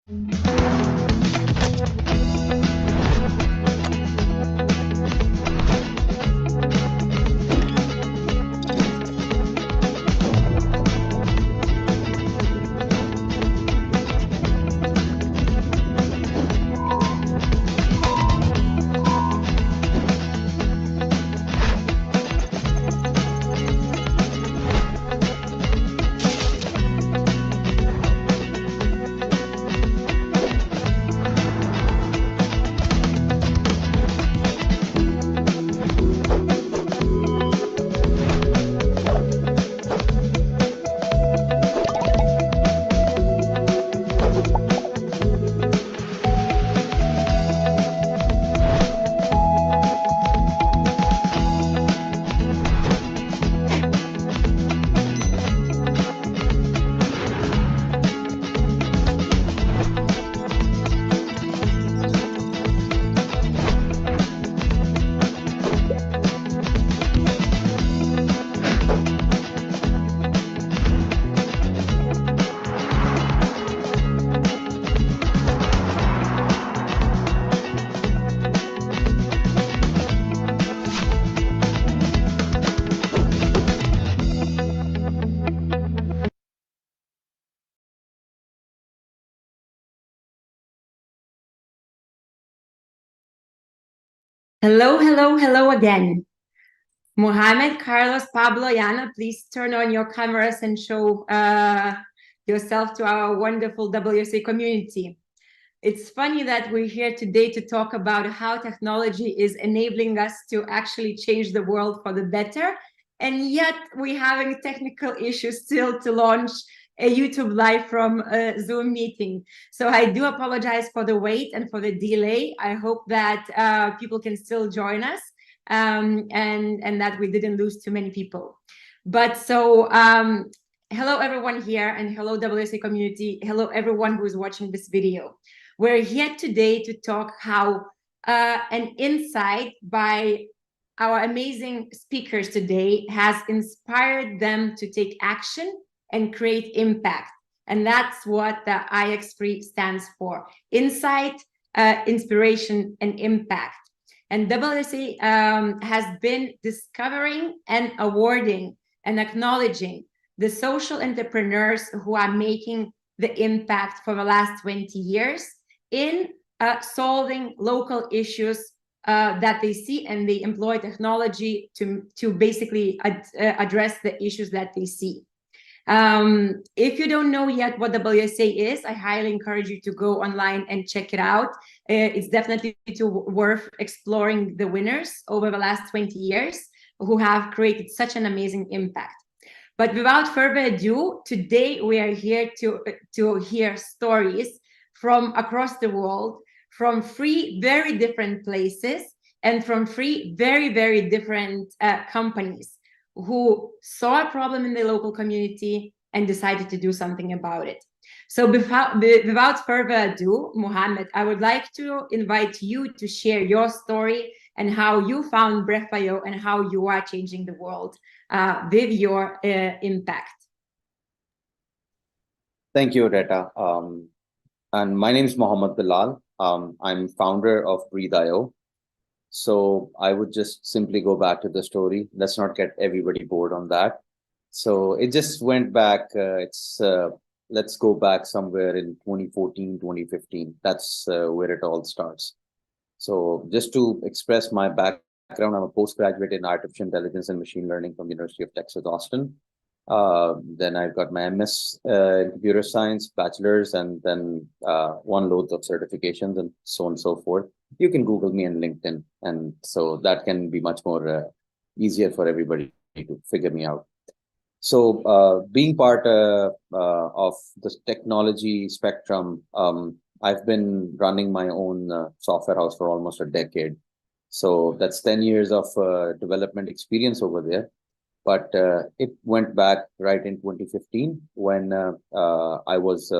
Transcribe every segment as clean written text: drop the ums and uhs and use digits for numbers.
Hello, hello, hello again. Mohammed, Carlos, Pablo, Yana, please turn on your cameras and show yourself to our wonderful WSA community. It's funny that we're here today to talk about how technology is enabling us to actually change the world for the better. And yet we're having technical issues still to launch a YouTube live from a Zoom meeting. So I do apologize for the wait and for the delay. I hope that people can still join us and that we didn't lose too many people. But so hello everyone here, and hello WSA community. Hello everyone who is watching this video. We're here today to talk how an insight by our amazing speakers today has inspired them to take action and create impact. And that's what the iX3 stands for: insight, inspiration, and impact. And WSA has been discovering and awarding and acknowledging the social entrepreneurs who are making the impact for the last 20 years in solving local issues that they see, and they employ technology to basically address the issues that they see. If you don't know yet what WSA is, I highly encourage you to go online and check it out. It's definitely worth exploring the winners over the last 20 years who have created such an amazing impact. But without further ado, today we are here to hear stories from across the world, from three very different places, and from three very, very different companies who saw a problem in the local community and decided to do something about it. So without further ado, Mohammed, I would like to invite you to share your story and how you found Breath.io and how you are changing the world with your impact. Thank you, Reta. And my name is Mohammed Bilal. I'm founder of Breathe.io. So I would just simply go back to the story. Let's not get everybody bored on that. So it just went back. Let's go back somewhere in 2014, 2015. That's where it all starts. So just to express my background, I'm a postgraduate in artificial intelligence and machine learning from the University of Texas, Austin. Then I've got my MS in computer science, bachelor's, and then one load of certifications and so on and so forth. You can Google me on LinkedIn, and so that can be much more easier for everybody to figure me out. So being part of the technology spectrum, I've been running my own software house for almost a decade. So that's 10 years of development experience over there. But it went back right in 2015 when I was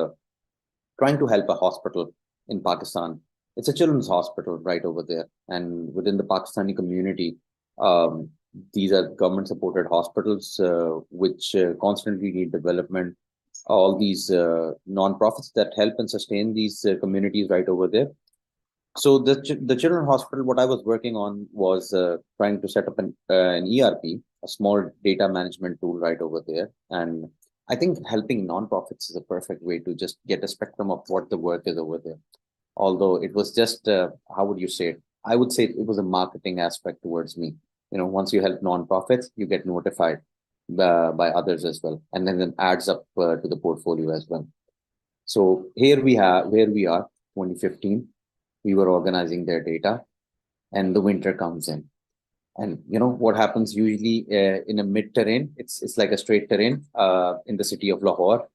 trying to help a hospital in Pakistan. It's a children's hospital right over there. And within the Pakistani community, these are government-supported hospitals which constantly need development. all these non-profits that help and sustain these communities right over there. So the children's hospital, what I was working on was trying to set up an ERP, a small data management tool right over there. And I think helping nonprofits is a perfect way to just get a spectrum of what the work is over there. Although it was just, how would you say it? I would say it was a marketing aspect towards me. Once you help nonprofits, you get notified by others as well, and then it adds up to the portfolio as well. So here we have where we are, 2015. We were organizing their data, and the winter comes in. And what happens usually in a mid terrain? It's like a straight terrain in the city of Lahore.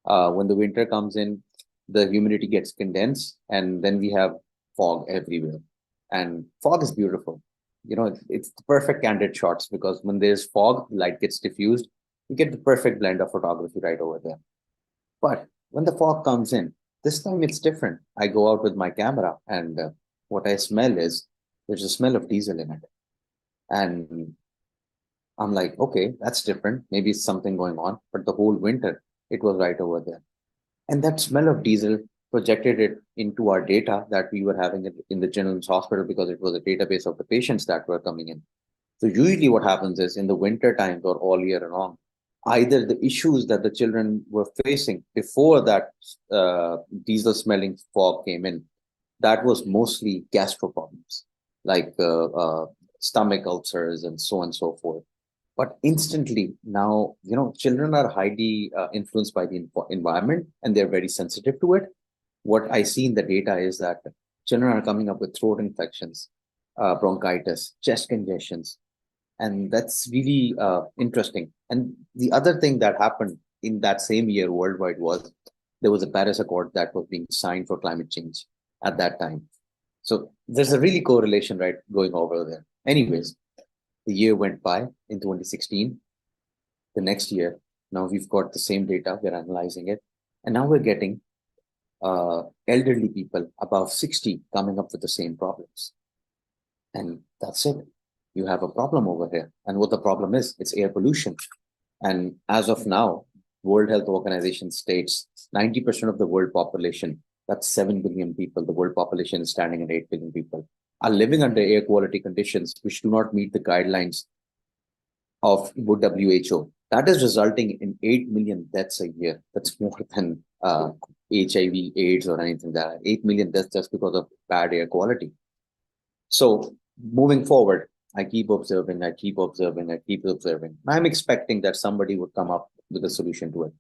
When the winter comes in, the humidity gets condensed, and then we have fog everywhere. And fog is beautiful. It's the perfect candid shots, because when there's fog, light gets diffused. You get the perfect blend of photography right over there. But when the fog comes in, this time it's different. I go out with my camera, and what I smell is there's a smell of diesel in it. And I'm like, okay, that's different. Maybe it's something going on. But the whole winter, it was right over there. And that smell of diesel projected it into our data that we were having in the children's hospital, because it was a database of the patients that were coming in. So usually what happens is, in the winter times or all year long, either the issues that the children were facing before that diesel smelling fog came in, that was mostly gastro problems, like stomach ulcers and so on and so forth. But instantly now, children are highly influenced by the environment, and they're very sensitive to it. What I see in the data is that children are coming up with throat infections, bronchitis, chest congestions, and that's really interesting. And the other thing that happened in that same year worldwide was there was a Paris Accord that was being signed for climate change at that time. So there's a really correlation, right, going over there. Anyways, the year went by in 2016. The next year, now we've got the same data, we're analyzing it, and now we're getting elderly people above 60 coming up with the same problems. And that's it. You have a problem over here. And what the problem is, it's air pollution. And as of now, World Health Organization states 90% of the world population, that's 7 billion people, the world population is standing at 8 billion people, are living under air quality conditions which do not meet the guidelines of WHO. That is resulting in 8 million deaths a year. That's more than HIV, AIDS, or anything like that. 8 million deaths just because of bad air quality. So moving forward, I keep observing, I keep observing, I keep observing. I'm expecting that somebody would come up with a solution to it.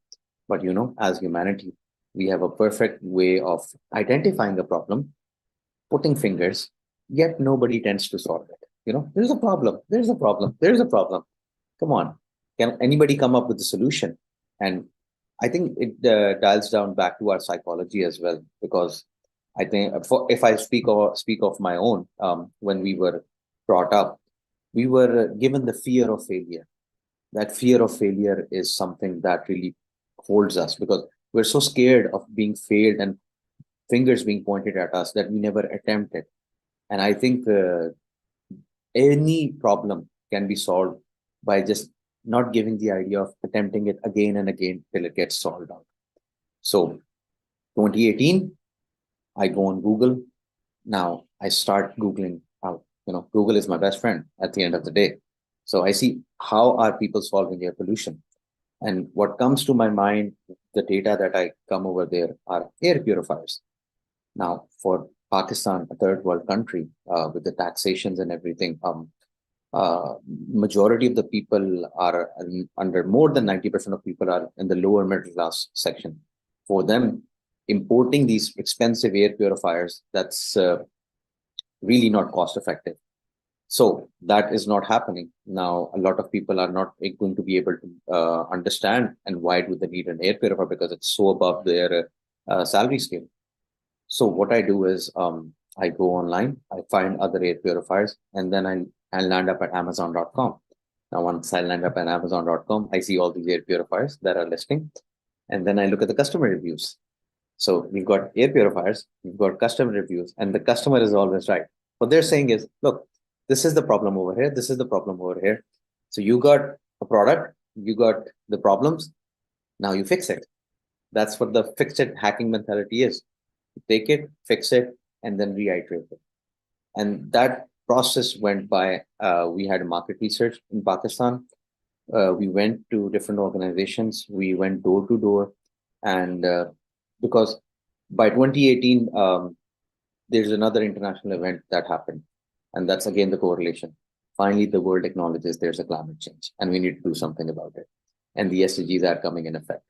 But as humanity, we have a perfect way of identifying a problem, putting fingers, yet nobody tends to solve it. There's a problem, there's a problem, there's a problem. Come on, can anybody come up with a solution? And I think it dials down back to our psychology as well, because I think if I speak of my own, when we were brought up, we were given the fear of failure. That fear of failure is something that really holds us, because we're so scared of being failed and fingers being pointed at us that we never attempt it. And I think any problem can be solved by just not giving the idea of attempting it again and again till it gets solved out. So 2018, I go on Google. Now I start Googling out. Google is my best friend at the end of the day. So I see, how are people solving air pollution? And what comes to my mind, the data that I come over there, are air purifiers. Now, for Pakistan, a third world country, with the taxations and everything, majority of the people are under, more than 90% of people are in the lower middle class section. For them, importing these expensive air purifiers, that's really not cost effective. So that is not happening. Now, a lot of people are not going to be able to understand, and why do they need an air purifier, because it's so above their salary scale. So what I do is, I go online, I find other air purifiers, and then I land up at Amazon.com. Now, once I land up at Amazon.com, I see all these air purifiers that are listing, and then I look at the customer reviews. So we've got air purifiers, we've got customer reviews, and the customer is always right. What they're saying is, look, this is the problem over here, this is the problem over here. So you got a product, you got the problems, now you fix it. That's what the fix it hacking mentality is. Take it, fix it, and then reiterate it. And that process went by. We had market research in Pakistan. We went to different organizations. We went door to door, and because by 2018, there's another international event that happened, and that's again the correlation. Finally, the world acknowledges there's a climate change, and we need to do something about it. And the SDGs are coming in effect.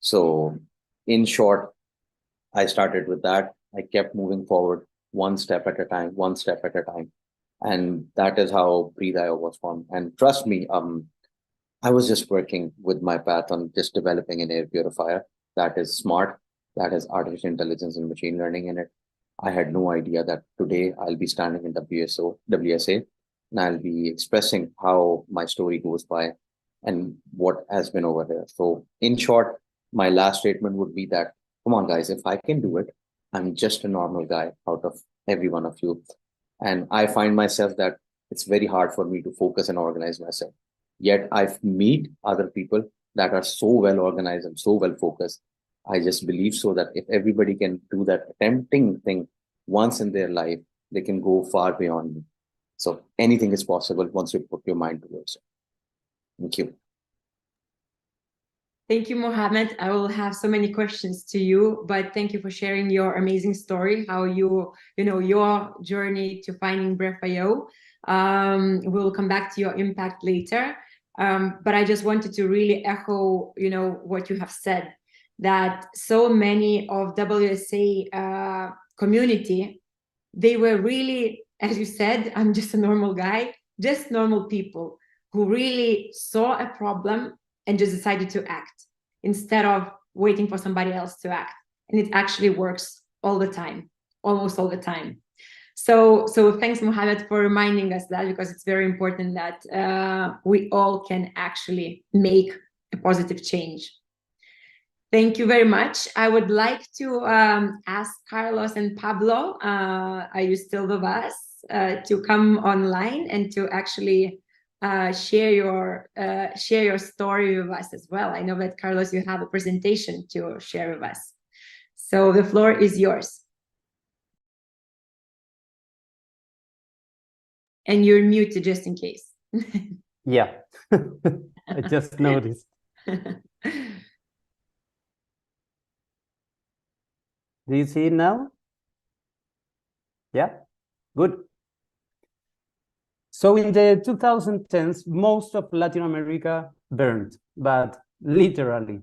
So, in short, I started with that. I kept moving forward one step at a time, one step at a time. And that is how Breathe.io was formed. And trust me, I was just working with my path on just developing an air purifier that is smart, that has artificial intelligence and machine learning in it. I had no idea that today I'll be standing in WSA, and I'll be expressing how my story goes by and what has been over there. So, in short, my last statement would be that, come on, guys, if I can do it, I'm just a normal guy out of every one of you. And I find myself that it's very hard for me to focus and organize myself. Yet I meet other people that are so well organized and so well focused. I just believe so that if everybody can do that attempting thing once in their life, they can go far beyond me. So anything is possible once you put your mind towards it. Thank you. Thank you, Mohammed. I will have so many questions to you, but thank you for sharing your amazing story, how your journey to finding Breath.io. We'll come back to your impact later. But I just wanted to really echo, what you have said, that so many of WSA community, they were really, as you said, I'm just a normal guy, just normal people who really saw a problem and just decided to act instead of waiting for somebody else to act. And it actually works all the time, almost all the time. So thanks, Mohammed, for reminding us that, because it's very important that we all can actually make a positive change. Thank you very much. I would like to ask Carlos and Pablo, are you still with us, to come online and to actually share your story with us as well. I know that, Carlos, you have a presentation to share with us. So the floor is yours. And you're muted just in case. Yeah, I just noticed. Do you see it now? Yeah, good. So in the 2010s, most of Latin America burned, but literally.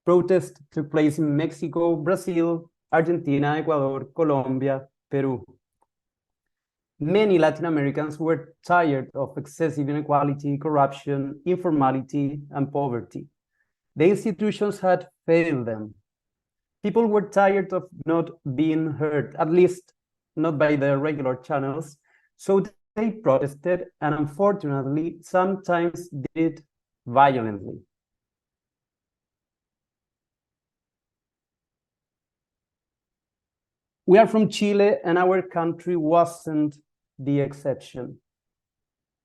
Protests took place in Mexico, Brazil, Argentina, Ecuador, Colombia, Peru. Many Latin Americans were tired of excessive inequality, corruption, informality, and poverty. The institutions had failed them. People were tired of not being heard, at least not by the regular channels, so they protested, and unfortunately, sometimes did it violently. We are from Chile, and our country wasn't the exception.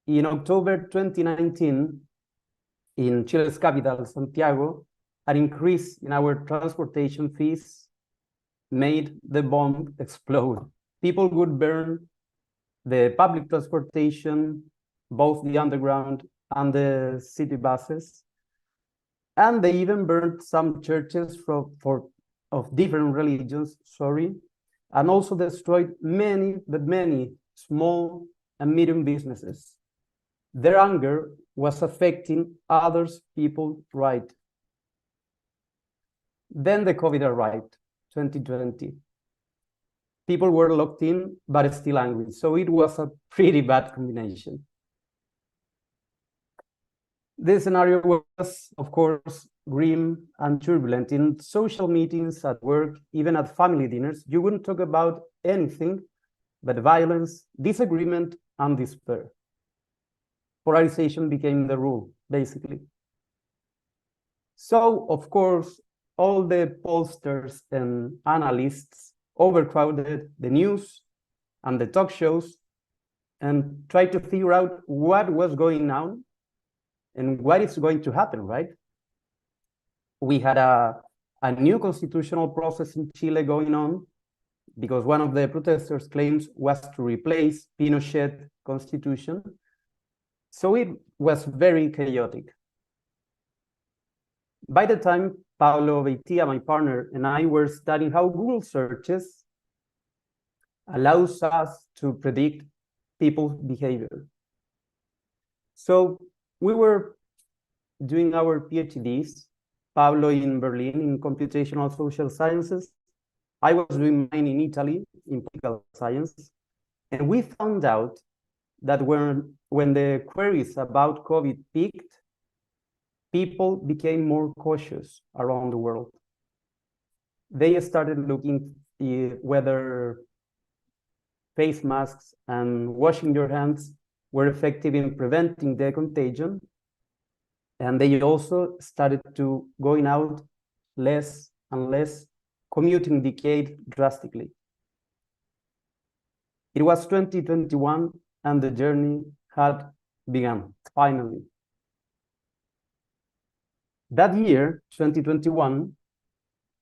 In October 2019, in Chile's capital, Santiago, an increase in our transportation fees made the bomb explode. People would burn the public transportation, both the underground and the city buses. And they even burned some churches of different religions, and also destroyed many small and medium businesses. Their anger was affecting others people's right. Then the COVID arrived, 2020. People were locked in, but still angry. So it was a pretty bad combination. This scenario was, of course, grim and turbulent. In social meetings, at work, even at family dinners, you wouldn't talk about anything but violence, disagreement, and despair. Polarization became the rule, basically. So, of course, all the pollsters and analysts overcrowded the news and the talk shows and tried to figure out what was going on and what is going to happen, right? We had a a new constitutional process in Chile going on, because one of the protesters' claims was to replace Pinochet's constitution. So it was very chaotic. By the time Pablo Beitia, my partner, and I were studying how Google searches allows us to predict people's behavior. So we were doing our PhDs, Pablo in Berlin in computational social sciences. I was doing mine in Italy in political science. And we found out that when the queries about COVID peaked, people became more cautious around the world. They started looking whether face masks and washing your hands were effective in preventing the contagion. And they also started to going out less and less. Commuting decayed drastically. It was 2021 and the journey had begun, finally. That year, 2021,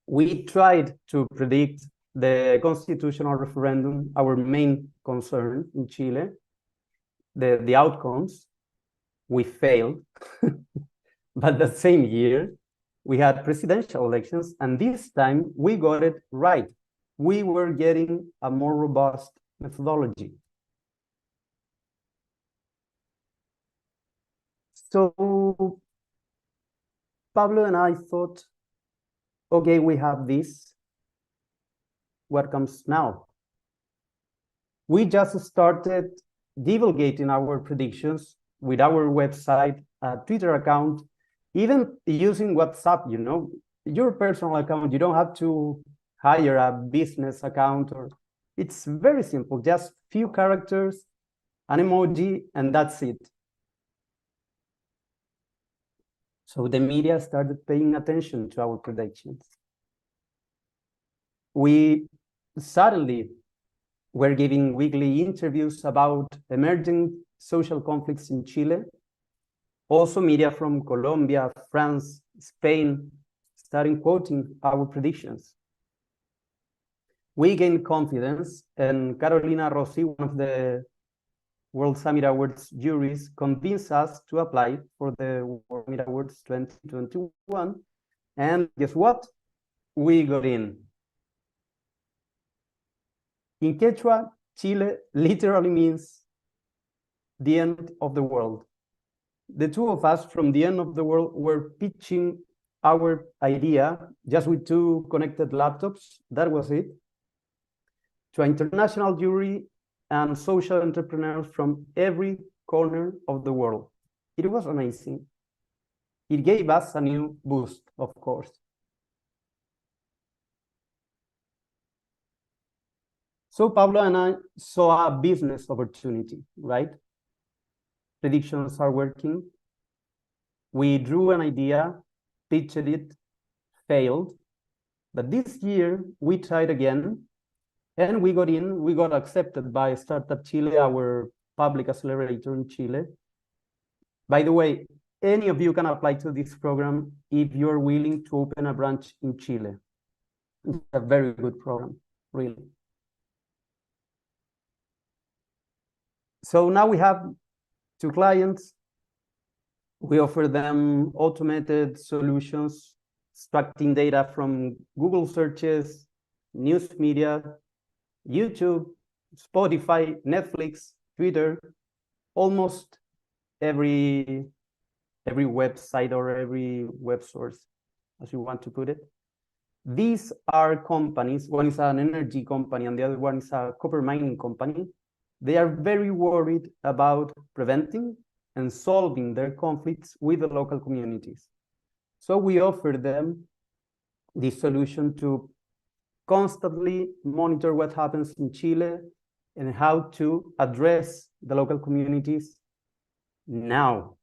we tried to predict the constitutional referendum, our main concern in Chile, the outcomes. We failed. But the same year, we had presidential elections, and this time we got it right. We were getting a more robust methodology. So Pablo and I thought, okay, we have this. What comes now? We just started divulgating our predictions with our website, a Twitter account, even using WhatsApp, you know, your personal account. You don't have to hire a business account, or it's very simple, just few characters, an emoji, and that's it. So the media started paying attention to our predictions. We suddenly were giving weekly interviews about emerging social conflicts in Chile. Also, media from Colombia, France, Spain started quoting our predictions. We gained confidence, and Carolina Rossi, one of the World Summit Awards juries, convinced us to apply for the World Summit Awards 2021. And guess what? We got in. In Quechua, Chile literally means the end of the world. The two of us from the end of the world were pitching our idea just with two connected laptops. That was it. To an international jury and social entrepreneurs from every corner of the world. It was amazing. It gave us a new boost, of course. So Pablo and I saw a business opportunity, right? Predictions are working. We drew an idea, pitched it, failed. But this year we tried again, and we got in. We got accepted by Startup Chile, our public accelerator in Chile. By the way, any of you can apply to this program if you're willing to open a branch in Chile. It's a very good program, really. So now we have two clients. We offer them automated solutions, extracting data from Google searches, news media, YouTube, Spotify, Netflix, Twitter, almost every website or every web source, as you want to put it. These are companies. One is an energy company and the other one is a copper mining company. They are very worried about preventing and solving their conflicts with the local communities. So we offer them this solution to constantly monitor what happens in Chile and how to address the local communities now,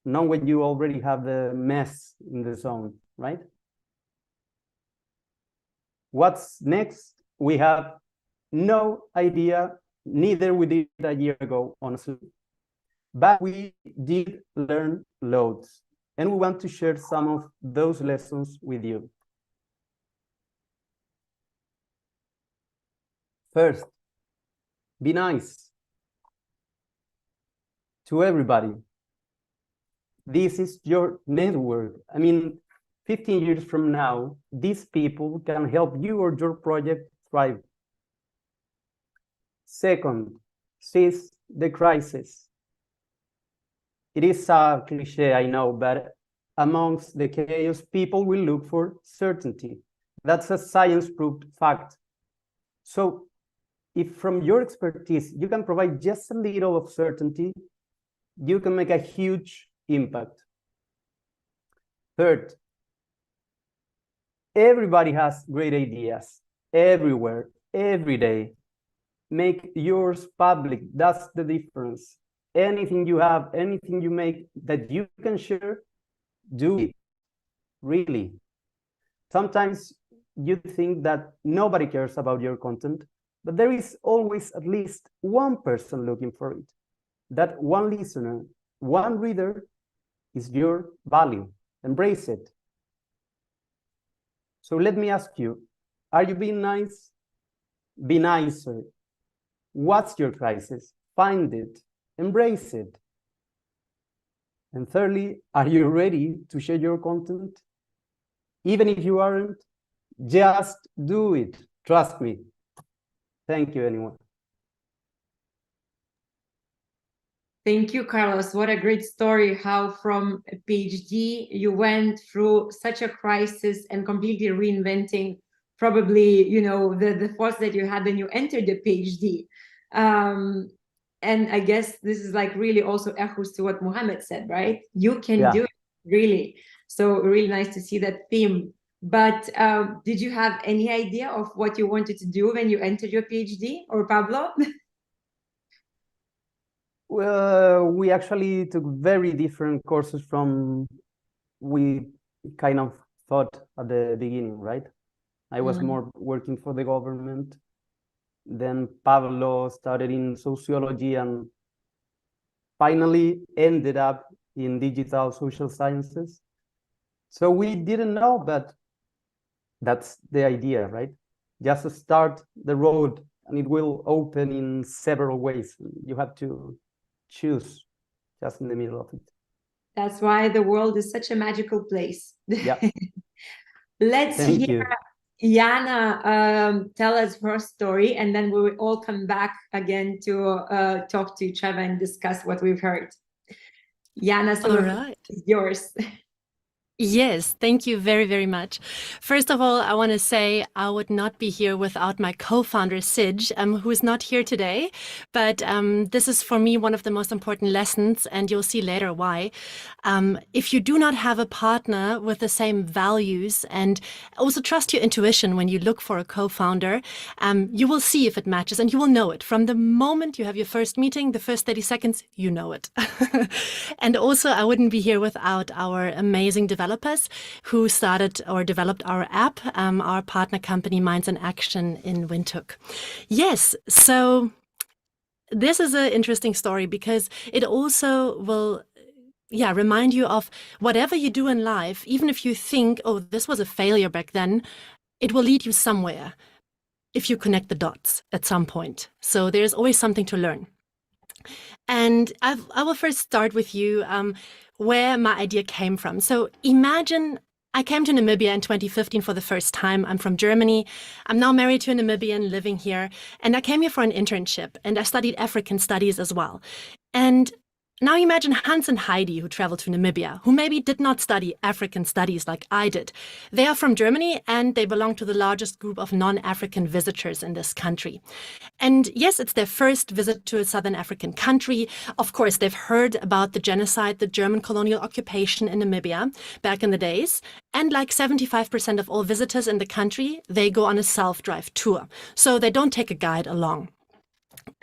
not when you already have the mess in the zone, right? What's next? We have no idea, neither we did a year ago, honestly. But we did learn loads, and we want to share some of those lessons with you. First, be nice to everybody. This is your network. I mean, 15 years from now, these people can help you or your project thrive. Second, seize the crisis. It is a cliche, I know, but amongst the chaos, people will look for certainty. That's a science-proved fact. So if from your expertise, you can provide just a little of certainty, you can make a huge impact. Third, everybody has great ideas everywhere, every day. Make yours public. That's the difference. Anything you have, anything you make that you can share, do it. Really. Sometimes you think that nobody cares about your content, but there is always at least one person looking for it. That one listener, one reader is your value. Embrace it. So let me ask you, are you being nice? Be nicer. What's your crisis? Find it. Embrace it. And thirdly, are you ready to share your content? Even if you aren't, just do it. Trust me. Thank you, anyone. Thank you, Carlos. What a great story, how from a PhD you went through such a crisis and completely reinventing probably, you know, the thoughts that you had when you entered the PhD. And I guess this is like really also echoes to what Mohammed said, right? You can do it, really. So really nice to see that theme. But did you have any idea of what you wanted to do when you entered your PhD, or Pablo? Well, we actually took very different courses from we kind of thought at the beginning, right? I was more working for the government. Then Pablo started in sociology and finally ended up in digital social sciences. So we didn't know, but that's the idea, right? Just start the road and it will open in several ways. You have to choose just in the middle of it. That's why the world is such a magical place. Yeah. Let's hear Jana tell us her story, and then we will all come back again to talk to each other and discuss what we've heard. Jana, so all right. It's yours. Yes, thank you very, very much. First of all, I want to say I would not be here without my co-founder, Sij, who is not here today. But this is, for me, one of the most important lessons, and you'll see later why. If you do not have a partner with the same values and also trust your intuition when you look for a co-founder, you will see if it matches, and you will know it. From the moment you have your first meeting, the first 30 seconds, you know it. And also, I wouldn't be here without our amazing developers who started or developed our app, our partner company Minds in Action in Windhoek. Yes, so this is an interesting story because it also will remind you of whatever you do in life, even if you think, oh, this was a failure back then, it will lead you somewhere if you connect the dots at some point. So there's always something to learn. And I will first start with you where my idea came from. So imagine I came to Namibia in 2015 for the first time. I'm from Germany. I'm now married to a Namibian living here. And I came here for an internship and I studied African studies as well. And now imagine Hans and Heidi, who traveled to Namibia, who maybe did not study African studies like I did. They are from Germany and they belong to the largest group of non-African visitors in this country. And yes, it's their first visit to a Southern African country. Of course, they've heard about the genocide, the German colonial occupation in Namibia back in the days. And like 75% of all visitors in the country, they go on a self-drive tour. So they don't take a guide along.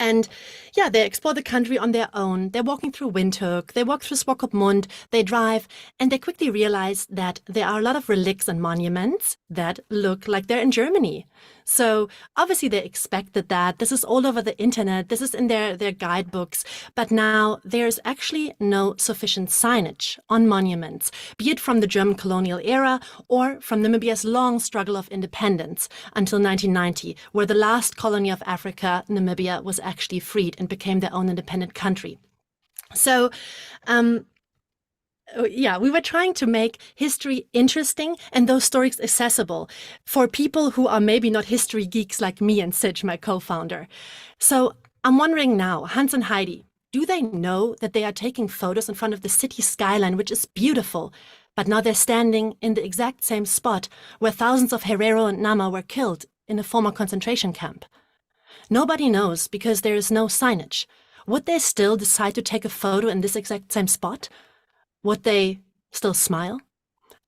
And yeah, they explore the country on their own. They're walking through Windhoek, they walk through Swakopmund, they drive, and they quickly realize that there are a lot of relics and monuments that look like they're in Germany. So obviously they expected that. This is all over the internet. This is in their guidebooks. But now there's actually no sufficient signage on monuments, be it from the German colonial era or from Namibia's long struggle of independence until 1990, where the last colony of Africa, Namibia, was actually freed and became their own independent country. So, yeah, we were trying to make history interesting and those stories accessible for people who are maybe not history geeks like me and Sidge, my co-founder. So I'm wondering now, Hans and Heidi, do they know that they are taking photos in front of the city skyline, which is beautiful, but now they're standing in the exact same spot where thousands of Herero and Nama were killed in a former concentration camp? Nobody knows because there is no signage. Would they still decide to take a photo in this exact same spot? Would they still smile?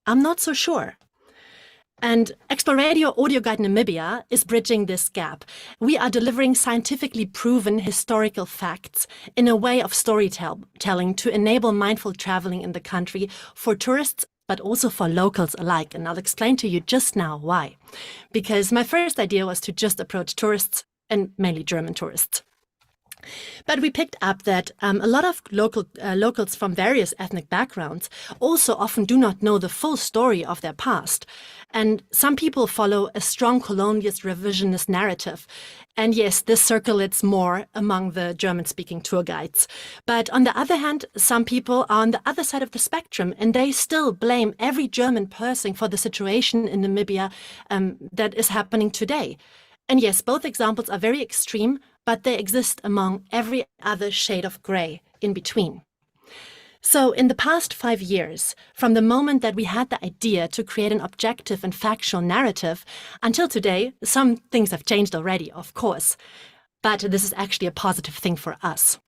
I'm not so sure. And Exploradio Audio Guide Namibia is bridging this gap. We are delivering scientifically proven historical facts in a way of storytelling to enable mindful traveling in the country for tourists, but also for locals alike. And I'll explain to you just now why. Because my first idea was to just approach tourists, and mainly German tourists. But we picked up that a lot of locals from various ethnic backgrounds also often do not know the full story of their past. And some people follow a strong colonialist revisionist narrative. And yes, this circulates more among the German-speaking tour guides. But on the other hand, some people are on the other side of the spectrum, and they still blame every German person for the situation in Namibia that is happening today. And yes, both examples are very extreme, but they exist among every other shade of gray in between. So in the past 5 years, from the moment that we had the idea to create an objective and factual narrative, until today, some things have changed already, of course. But this is actually a positive thing for us.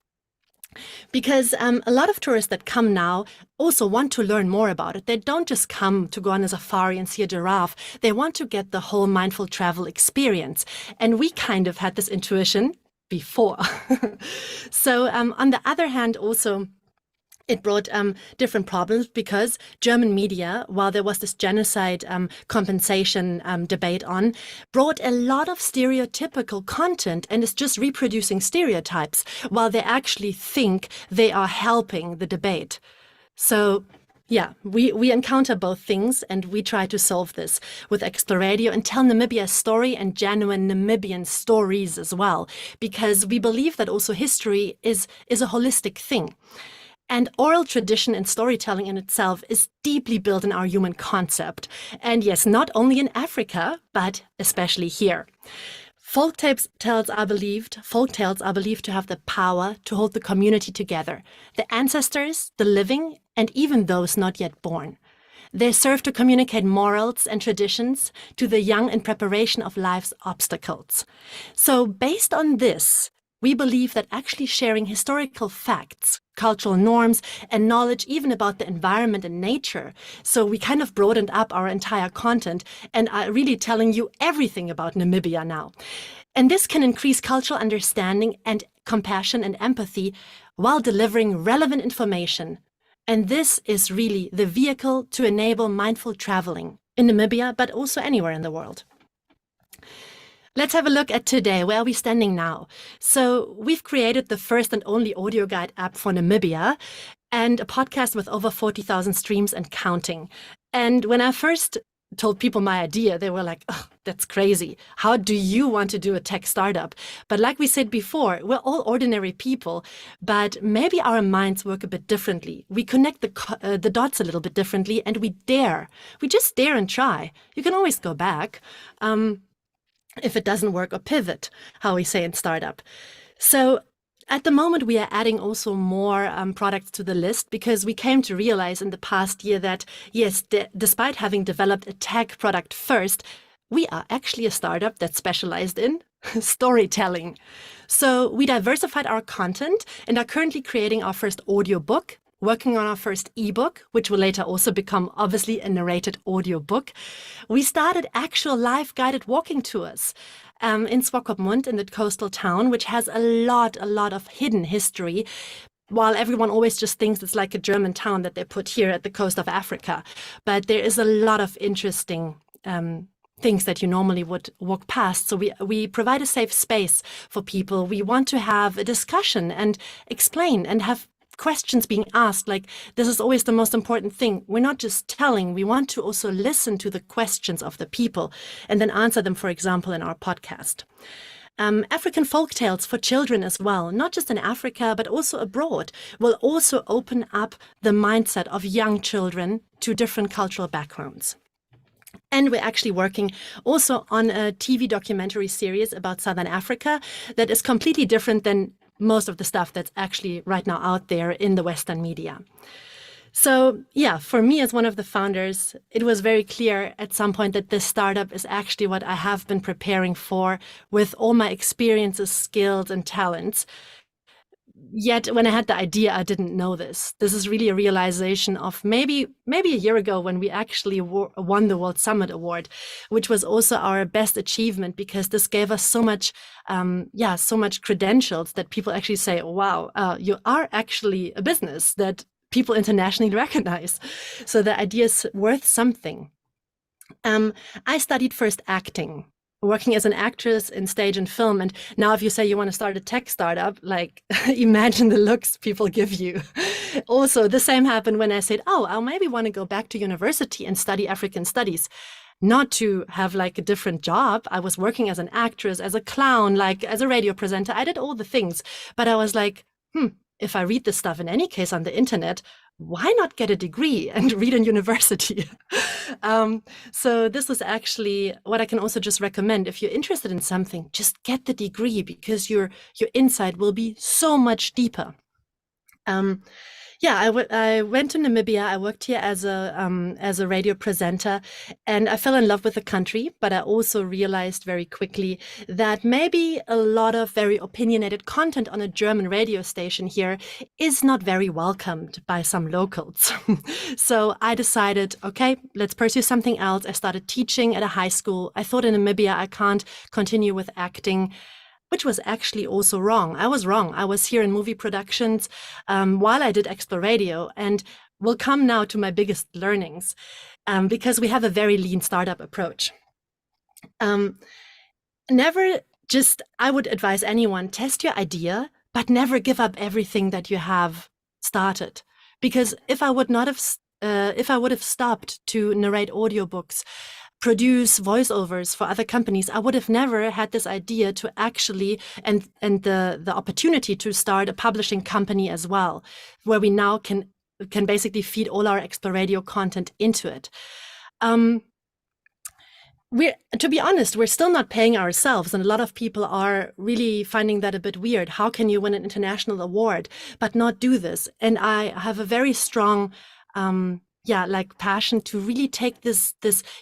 Because a lot of tourists that come now also want to learn more about it. They don't just come to go on a safari and see a giraffe. They want to get the whole mindful travel experience. And we kind of had this intuition before. So on the other hand, also, it brought different problems because German media, while there was this genocide compensation debate on, brought a lot of stereotypical content and is just reproducing stereotypes while they actually think they are helping the debate. So yeah, we encounter both things and we try to solve this with Exploradio and tell Namibia's story and genuine Namibian stories as well, because we believe that also history is a holistic thing. And oral tradition and storytelling in itself is deeply built in our human concept. And yes, not only in Africa, but especially here. Folktales are believed to have the power to hold the community together, the ancestors, the living, and even those not yet born. They serve to communicate morals and traditions to the young in preparation of life's obstacles. So based on this, we believe that actually sharing historical facts, cultural norms, and knowledge even about the environment and nature. So we kind of broadened up our entire content and are really telling you everything about Namibia now. And this can increase cultural understanding and compassion and empathy while delivering relevant information. And this is really the vehicle to enable mindful traveling in Namibia, but also anywhere in the world. Let's have a look at today. Where are we standing now? So we've created the first and only audio guide app for Namibia and a podcast with over 40,000 streams and counting. And when I first told people my idea, they were like, oh, that's crazy. How do you want to do a tech startup? But like we said before, we're all ordinary people, but maybe our minds work a bit differently. We connect the dots a little bit differently and we dare. We just dare and try. You can always go back. If it doesn't work, or pivot, how we say in startup. So at the moment, we are adding also more products to the list because we came to realize in the past year that, yes, despite having developed a tech product first, we are actually a startup that's specialized in storytelling. So we diversified our content and are currently creating our first audiobook, working on our first ebook, which will later also become obviously a narrated audiobook. We started actual live guided walking tours in Swakopmund, in the coastal town, which has a lot of hidden history, while everyone always just thinks it's like a German town that they put here at the coast of Africa. But there is a lot of interesting things that you normally would walk past. So we provide a safe space for people. We want to have a discussion and explain and have questions being asked. Like, this is always the most important thing. We're not just telling, we want to also listen to the questions of the people and then answer them, for example, in our podcast. African folktales for children as well, not just in Africa, but also abroad, will also open up the mindset of young children to different cultural backgrounds. And we're actually working also on a TV documentary series about Southern Africa that is completely different than most of the stuff that's actually right now out there in the Western media. So yeah, for me as one of the founders, it was very clear at some point that this startup is actually what I have been preparing for with all my experiences, skills, and talents. Yet when I had the idea, I didn't know this. This is really a realization of maybe a year ago when we actually won the World Summit Award, which was also our best achievement because this gave us so much, so much credentials that people actually say, wow, you are actually a business that people internationally recognize. So the idea is worth something. I studied first acting, working as an actress in stage and film. And now if you say you want to start a tech startup, like imagine the looks people give you. Also, the same happened when I said, oh, I'll maybe want to go back to university and study African studies. Not to have like a different job. I was working as an actress, as a clown, like as a radio presenter. I did all the things, but I was like, if I read this stuff in any case on the internet, why not get a degree and read in university? So this was actually what I can also just recommend. If you're interested in something, just get the degree because your insight will be so much deeper. I went to Namibia. I worked here as a radio presenter, and I fell in love with the country. But I also realized very quickly that maybe a lot of very opinionated content on a German radio station here is not very welcomed by some locals. So I decided, okay, let's pursue something else. I started teaching at a high school. I thought in Namibia I can't continue with acting, which was actually also wrong. I was wrong. I was here in movie productions while I did Explore Radio, and we'll come now to my biggest learnings because we have a very lean startup approach. I would advise anyone, test your idea, but never give up everything that you have started. Because if I would have stopped to narrate audiobooks, produce voiceovers for other companies, I would have never had this idea to actually and the opportunity to start a publishing company as well, where we now can basically feed all our Explore Radio content into it. To be honest, we're still not paying ourselves, and a lot of people are really finding that a bit weird. How can you win an international award but not do this? And I have a very strong passion to really take this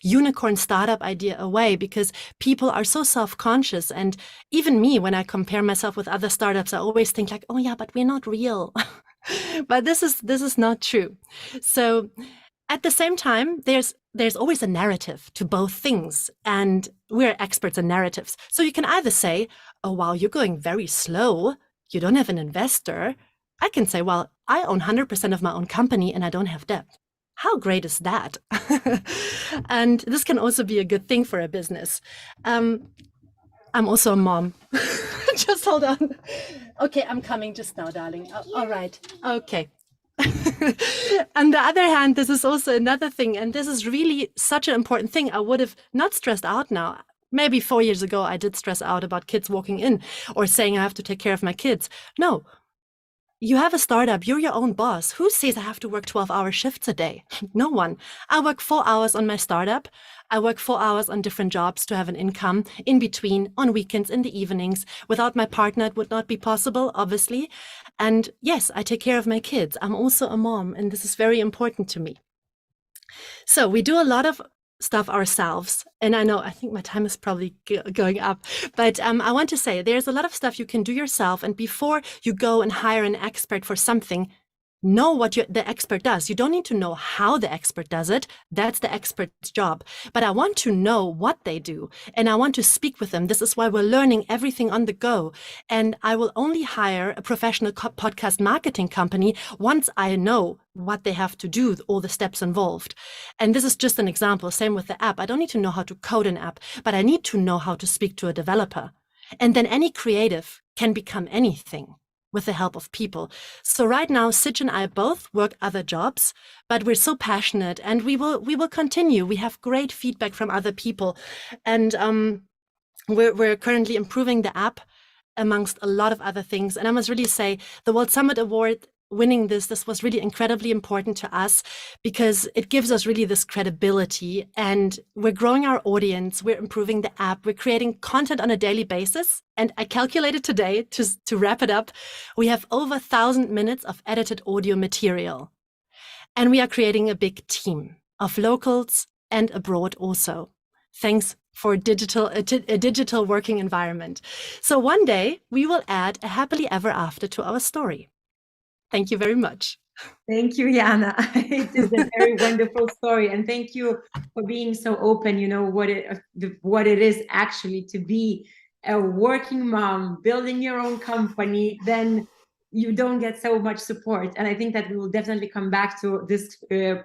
unicorn startup idea away, because people are so self-conscious. And even me, when I compare myself with other startups, I always think like, oh yeah, but we're not real. But this is not true. So at the same time, there's always a narrative to both things, and we're experts in narratives. So you can either say, oh wow, you're going very slow, you don't have an investor. I can say, well, I own 100% of my own company and I don't have debt. How great is that? And this can also be a good thing for a business. I'm also a mom. Just hold on. Okay, I'm coming just now, darling. All right. Okay. On the other hand, this is also another thing, and this is really such an important thing. I would have not stressed out now. Maybe 4 years ago, I did stress out about kids walking in or saying I have to take care of my kids. No. You have a startup, you're your own boss. Who says I have to work 12-hour shifts a day? No one. I work 4 hours on my startup. I work 4 hours on different jobs to have an income in between, on weekends, in the evenings. Without my partner, it would not be possible, obviously. And yes, I take care of my kids. I'm also a mom, and this is very important to me. So we do a lot of stuff ourselves. And I think my time is probably going up, but I want to say there's a lot of stuff you can do yourself. And before you go and hire an expert for something, know what the expert does. You don't need to know how the expert does it. That's the expert's job. But I want to know what they do, and I want to speak with them. This is why we're learning everything on the go. And I will only hire a professional podcast marketing company once I know what they have to do, all the steps involved. And this is just an example. Same with the app. I don't need to know how to code an app, but I need to know how to speak to a developer. And then any creative can become anything with the help of people. So right now, Sij and I both work other jobs, but we're so passionate, and we will continue. We have great feedback from other people, and we're currently improving the app amongst a lot of other things. And I must really say, the World Summit Award, winning this was really incredibly important to us, because it gives us really this credibility, and we're growing our audience, we're improving the app, we're creating content on a daily basis. And I calculated today, to wrap it up, we have over 1,000 minutes of edited audio material. And we are creating a big team of locals and abroad also. Thanks for a digital working environment. So one day we will add a happily ever after to our story. Thank you very much. Thank you, Jana. It is a very wonderful story, and thank you for being so open. You know what it is actually to be a working mom, building your own company. Then you don't get so much support, and I think that we will definitely come back to this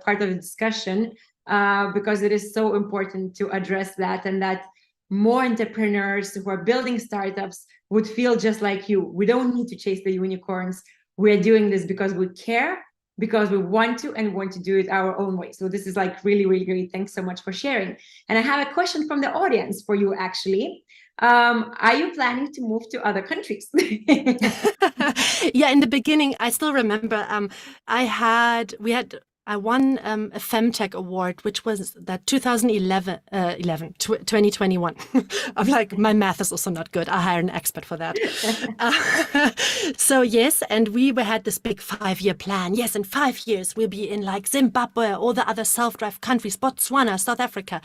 part of the discussion because it is so important to address that, and that more entrepreneurs who are building startups would feel just like you. We don't need to chase the unicorns. We're doing this because we care, because we want to, and want to do it our own way. So this is like really, really great. Thanks so much for sharing. And I have a question from the audience for you, actually. Are you planning to move to other countries? Yeah, in the beginning, I still remember I won a Femtech award, which was that 2021. I'm like, my math is also not good. I hire an expert for that. So yes, and we had this big 5-year plan. Yes, in 5 years, we'll be in like Zimbabwe, all the other self-drive countries, Botswana, South Africa.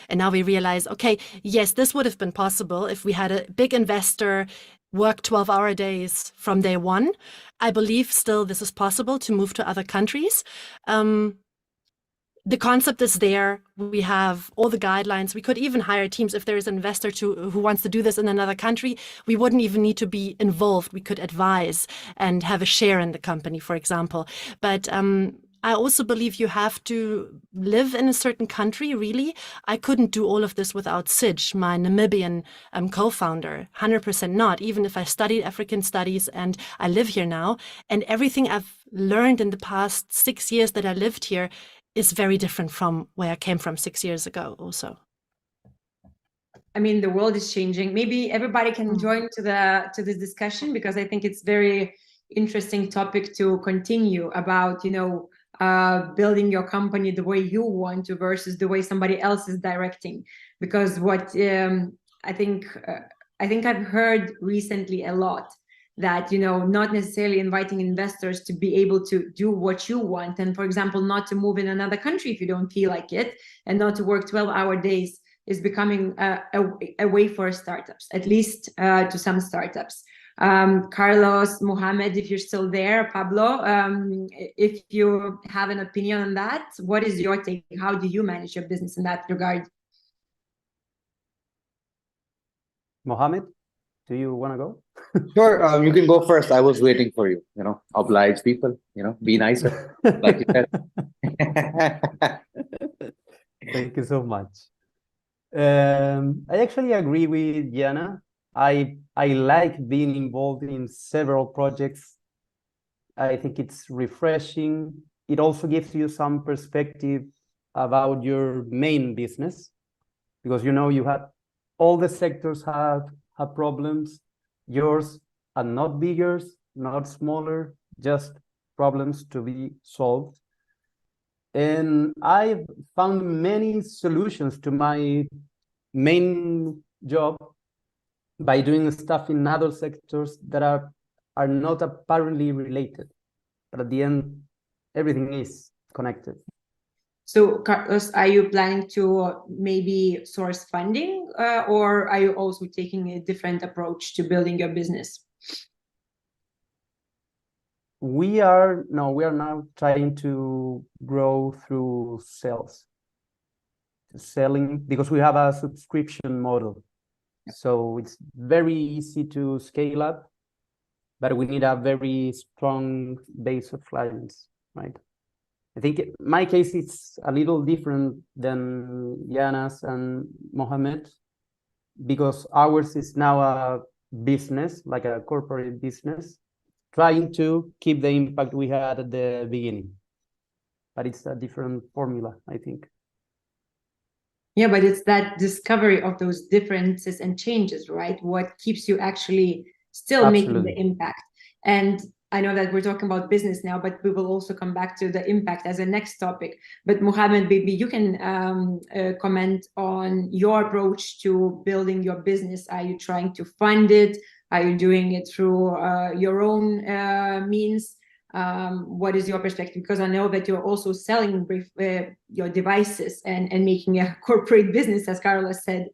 And now we realize, okay, yes, this would have been possible if we had a big investor, work 12-hour days from day one. I believe still this is possible to move to other countries. The concept is there. We have all the guidelines. We could even hire teams if there is an investor who wants to do this in another country. We wouldn't even need to be involved. We could advise and have a share in the company, for example. But I also believe you have to live in a certain country, really. I couldn't do all of this without Sij, my Namibian co-founder, 100% not, even if I studied African studies and I live here now. And everything I've learned in the past 6 years that I lived here is very different from where I came from 6 years ago also. I mean, the world is changing. Maybe everybody can join to this discussion, because I think it's very interesting topic to continue about, you know, building your company the way you want to versus the way somebody else is directing. Because what I think I've heard recently a lot, that, you know, not necessarily inviting investors to be able to do what you want, and for example, not to move in another country if you don't feel like it, and not to work 12-hour days, is becoming a way for startups, at least to some startups. Carlos, Mohammed, if you're still there, Pablo, if you have an opinion on that, what is your take? How do you manage your business in that regard? Mohammed, do you want to go? Sure, you can go first. I was waiting for you. You know, oblige people. You know, be nicer, like you said. Thank you so much. I actually agree with Jana. I like being involved in several projects. I think it's refreshing. It also gives you some perspective about your main business, because you know you have all the sectors have problems. Yours are not bigger, not smaller, just problems to be solved. And I've found many solutions to my main job by doing stuff in other sectors that are not apparently related. But at the end, everything is connected. So, Carlos, are you planning to maybe source funding, or are you also taking a different approach to building your business? We are now trying to grow through sales. Selling, because we have a subscription model. So it's very easy to scale up, but we need a very strong base of clients, right? I think my case it's a little different than Yana's and Mohammed, because ours is now a business, like a corporate business, trying to keep the impact we had at the beginning. But it's a different formula, I think. Yeah, but it's that discovery of those differences and changes, right? What keeps you actually still making the impact. And I know that we're talking about business now, but we will also come back to the impact as a next topic. But Mohammed, maybe you can comment on your approach to building your business. Are you trying to fund it? Are you doing it through your own means? What is your perspective? Because I know that you're also selling your devices and making a corporate business, as Carlos said.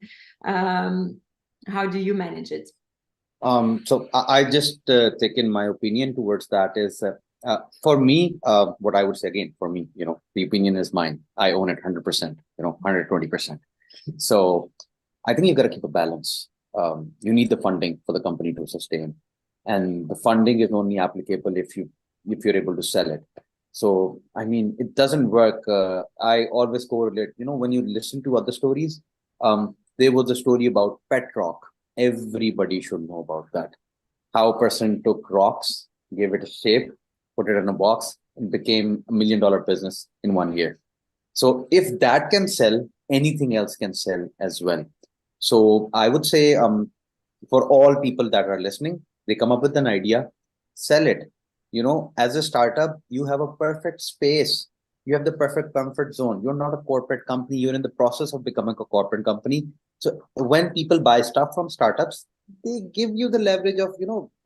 How do you manage it? So I just take in my opinion towards that is for me, what I would say again, for me, the opinion is mine. I own it 100%, 120%. So I think you got to keep a balance. You need the funding for the company to sustain, and the funding is only applicable if you're able to sell it. So I mean, it doesn't work. I always correlate. When you listen to other stories, there was a story about pet rock. Everybody should know about that. How a person took rocks, gave it a shape, put it in a box, and became $1 million business in 1 year. So if that can sell, anything else can sell as well. So I would say for all people that are listening, they come up with an idea, sell it. As a startup, you have a perfect space. You have the perfect comfort zone. You're not a corporate company. You're in the process of becoming a corporate company. So when people buy stuff from startups, they give you the leverage of,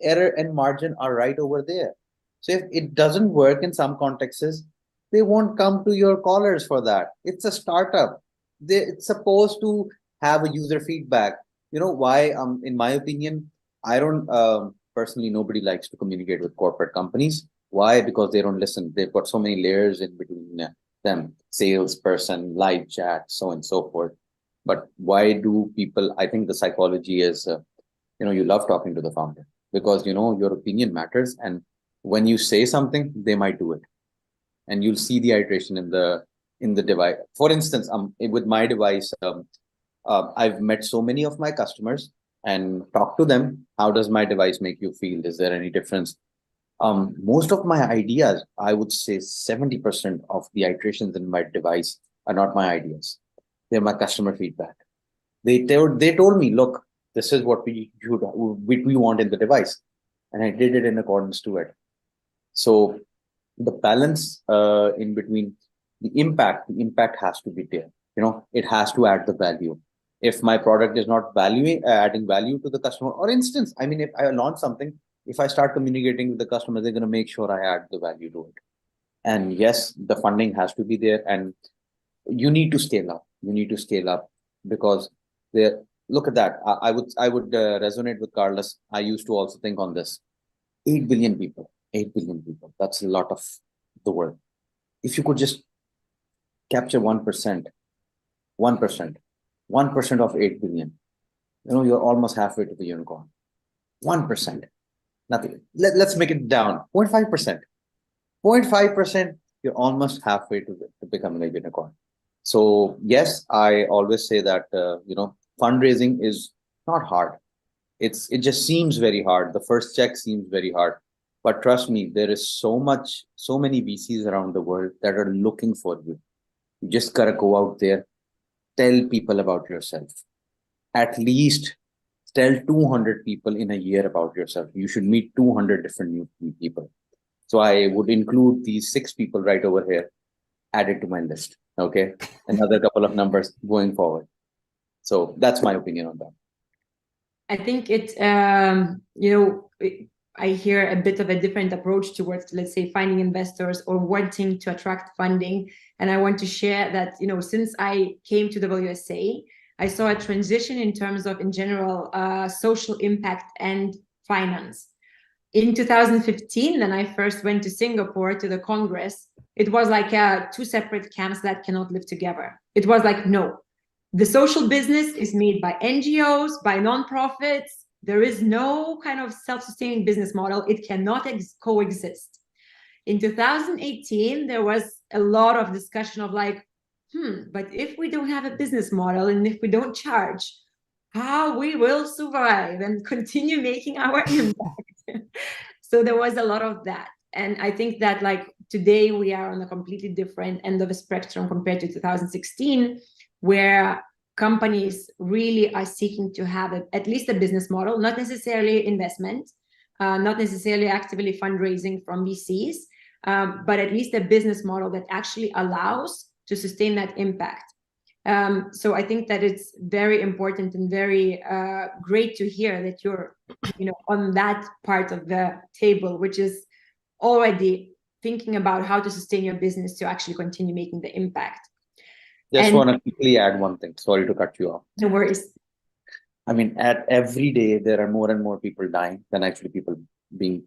error and margin are right over there. So if it doesn't work in some contexts, they won't come to your callers for that. It's a startup. It's supposed to have a user feedback. Why? In my opinion, I don't personally, nobody likes to communicate with corporate companies. Why? Because they don't listen. They've got so many layers in between them, salesperson, live chat, so on and so forth. But why do people, I think the psychology is, you love talking to the founder because, your opinion matters. And when you say something, they might do it. And you'll see the iteration in the device. For instance, with my device, I've met so many of my customers and talked to them. How does my device make you feel? Is there any difference? Most of my ideas, I would say 70% of the iterations in my device are not my ideas. They're my customer feedback. They told me, look, this is what we want in the device. And I did it in accordance to it. So the balance in between the impact has to be there. It has to add the value. If my product is not adding value to the customer, or instance, I mean, if I launch something, if I start communicating with the customer, they're going to make sure I add the value to it. And yes, the funding has to be there, and you need to scale up. You need to scale up because look at that. I would resonate with Carlos. I used to also think on this. 8 billion people. 8 billion people. That's a lot of the world. If you could just capture 1%, 1% of 8 billion, you're almost halfway to the unicorn. 1%. Nothing. Let's make it down. 0.5%. 0.5%, you're almost halfway to becoming a unicorn. So yes, I always say that fundraising is not hard. It just seems very hard. The first check seems very hard. But trust me, there is so many VCs around the world that are looking for you. You just gotta go out there, tell people about yourself. At least tell 200 people in a year about yourself. You should meet 200 different new people. So I would include these 6 people right over here, add it to my list. Okay. Another couple of numbers going forward. So that's my opinion on that. I think I hear a bit of a different approach towards, let's say, finding investors or wanting to attract funding. And I want to share that, since I came to WSA, I saw a transition in terms of, in general, social impact and finance. in 2015, then I first went to Singapore to the Congress. It was like two separate camps that cannot live together. It was like, no, the social business is made by NGOs, by nonprofits. There is no kind of self-sustaining business model. It cannot coexist. In 2018, there was a lot of discussion of like, but if we don't have a business model and if we don't charge, how we will survive and continue making our impact. So there was a lot of that. And I think that like today we are on a completely different end of the spectrum compared to 2016, where companies really are seeking to have at least a business model, not necessarily investment, not necessarily actively fundraising from VCs, but at least a business model that actually allows to sustain that impact. So I think that it's very important and very great to hear that you're, on that part of the table, which is already thinking about how to sustain your business to actually continue making the impact. Just want to quickly add one thing. Sorry to cut you off. No worries. I mean, at every day, there are more and more people dying than actually people being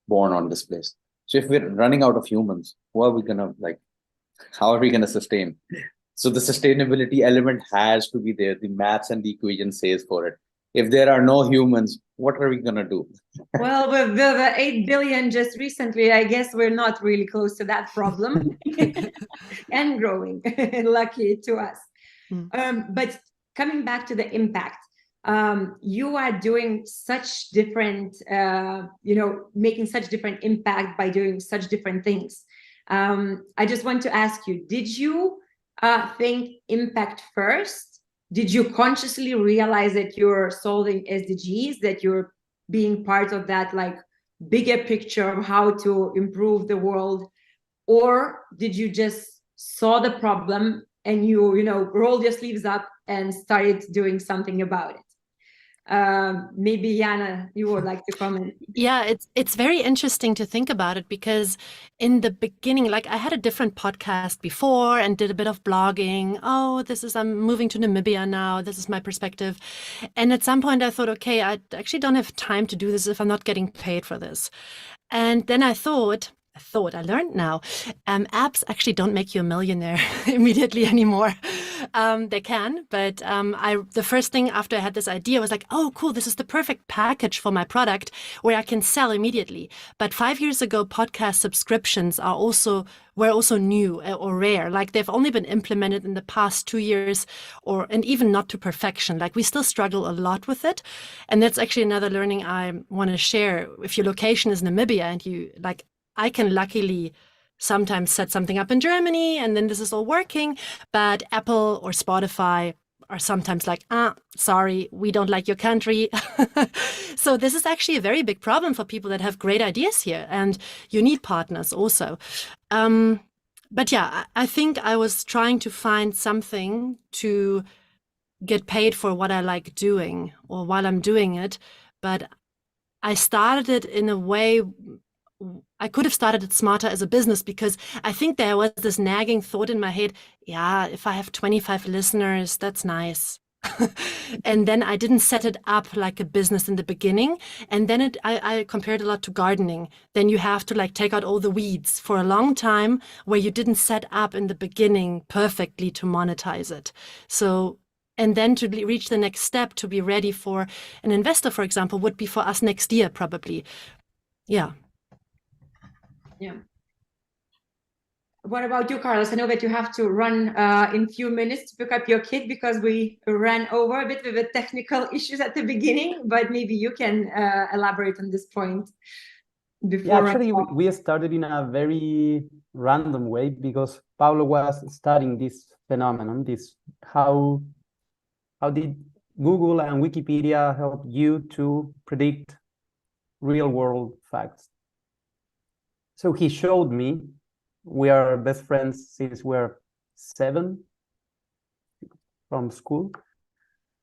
born on this place. So if we're running out of humans, how are we going to sustain? So the sustainability element has to be there. The maths and the equation says for it. If there are no humans, what are we going to do? Well, with the 8 billion just recently, I guess we're not really close to that problem and growing, lucky to us. But coming back to the impact, you are doing such different, making such different impact by doing such different things. I just want to ask you, did you think impact first? Did you consciously realize that you're solving SDGs, that you're being part of that like bigger picture of how to improve the world? Or did you just saw the problem and you rolled your sleeves up and started doing something about it? Maybe Jana, you would like to comment. Yeah, it's very interesting to think about it, because in the beginning, like I had a different podcast before and did a bit of blogging. Oh, I'm moving to Namibia now. This is my perspective. And at some point I thought, okay, I actually don't have time to do this if I'm not getting paid for this. And then I learned now, apps actually don't make you a millionaire immediately anymore. They can, but the first thing after I had this idea was like, oh, cool, this is the perfect package for my product where I can sell immediately. But 5 years ago, podcast subscriptions were also new or rare. Like they've only been implemented in the past 2 years, and even not to perfection. Like we still struggle a lot with it. And that's actually another learning I want to share. If your location is Namibia and I can luckily sometimes set something up in Germany and then this is all working, but Apple or Spotify are sometimes like, sorry, we don't like your country. So this is actually a very big problem for people that have great ideas here, and you need partners also. But yeah, I think I was trying to find something to get paid for what I like doing or while I'm doing it, but I started it in a way. I could have started it smarter as a business, because I think there was this nagging thought in my head, yeah, if I have 25 listeners, that's nice. And then I didn't set it up like a business in the beginning. And then I compared a lot to gardening. Then you have to take out all the weeds for a long time, where you didn't set up in the beginning perfectly to monetize it. So, and then to reach the next step, to be ready for an investor, for example, would be for us next year, probably. Yeah. Yeah. What about you, Carlos? I know that you have to run in a few minutes to pick up your kid, because we ran over a bit with the technical issues at the beginning, but maybe you can elaborate on this point before. Yeah, actually, we started in a very random way, because Pablo was studying this phenomenon, how did Google and Wikipedia help you to predict real world facts? So he showed me, we are best friends since we're 7 from school.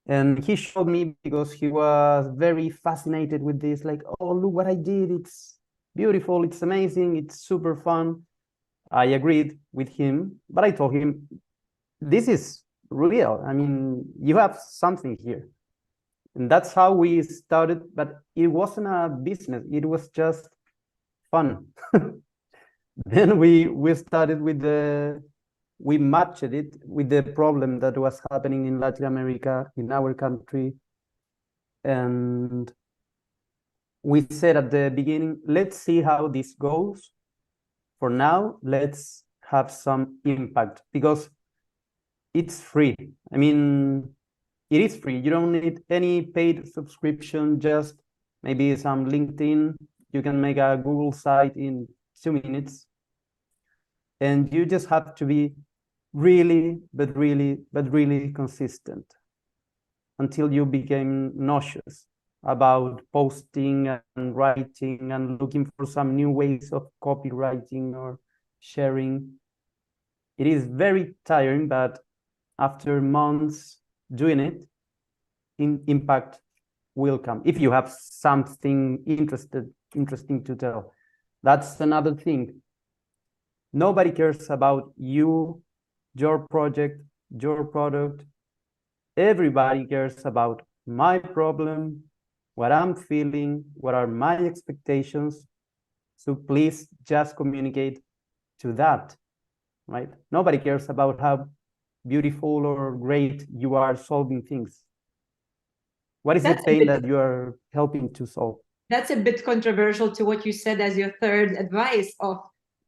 And he showed me because he was very fascinated with this, like, oh, look what I did. It's beautiful. It's amazing. It's super fun. I agreed with him, but I told him, this is real. I mean, you have something here. And that's how we started, but it wasn't a business, it was just fun. Then we started with we matched it with the problem that was happening in Latin America, in our country. And we said at the beginning, let's see how this goes. For now, let's have some impact, because it's free. I mean, it is free. You don't need any paid subscription, just maybe some LinkedIn. You can make a Google site in 2 minutes. And you just have to be really, but really consistent until you became nauseous about posting and writing and looking for some new ways of copywriting or sharing. It is very tiring, but after months doing it, impact will come if you have something interesting to tell. That's another thing. Nobody cares about you, your project, your product. Everybody cares about my problem, what I'm feeling, what are my expectations. So please just communicate to that, right? Nobody cares about how beautiful or great you are solving things. What is the pain that you are helping to solve? That's a bit controversial to what you said as your third advice of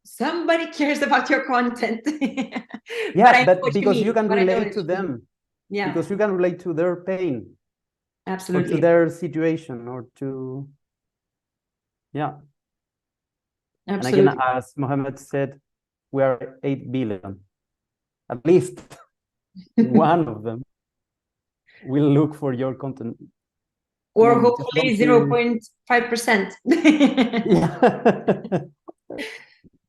somebody cares about your content. Yeah, but because you can relate to them. Yeah. Because you can relate to their pain. Absolutely. Or to their situation, or to, yeah. Absolutely. And again, as Mohammed said, we are 8 billion. At least one of them will look for your content. Or hopefully 0.5%. Yeah.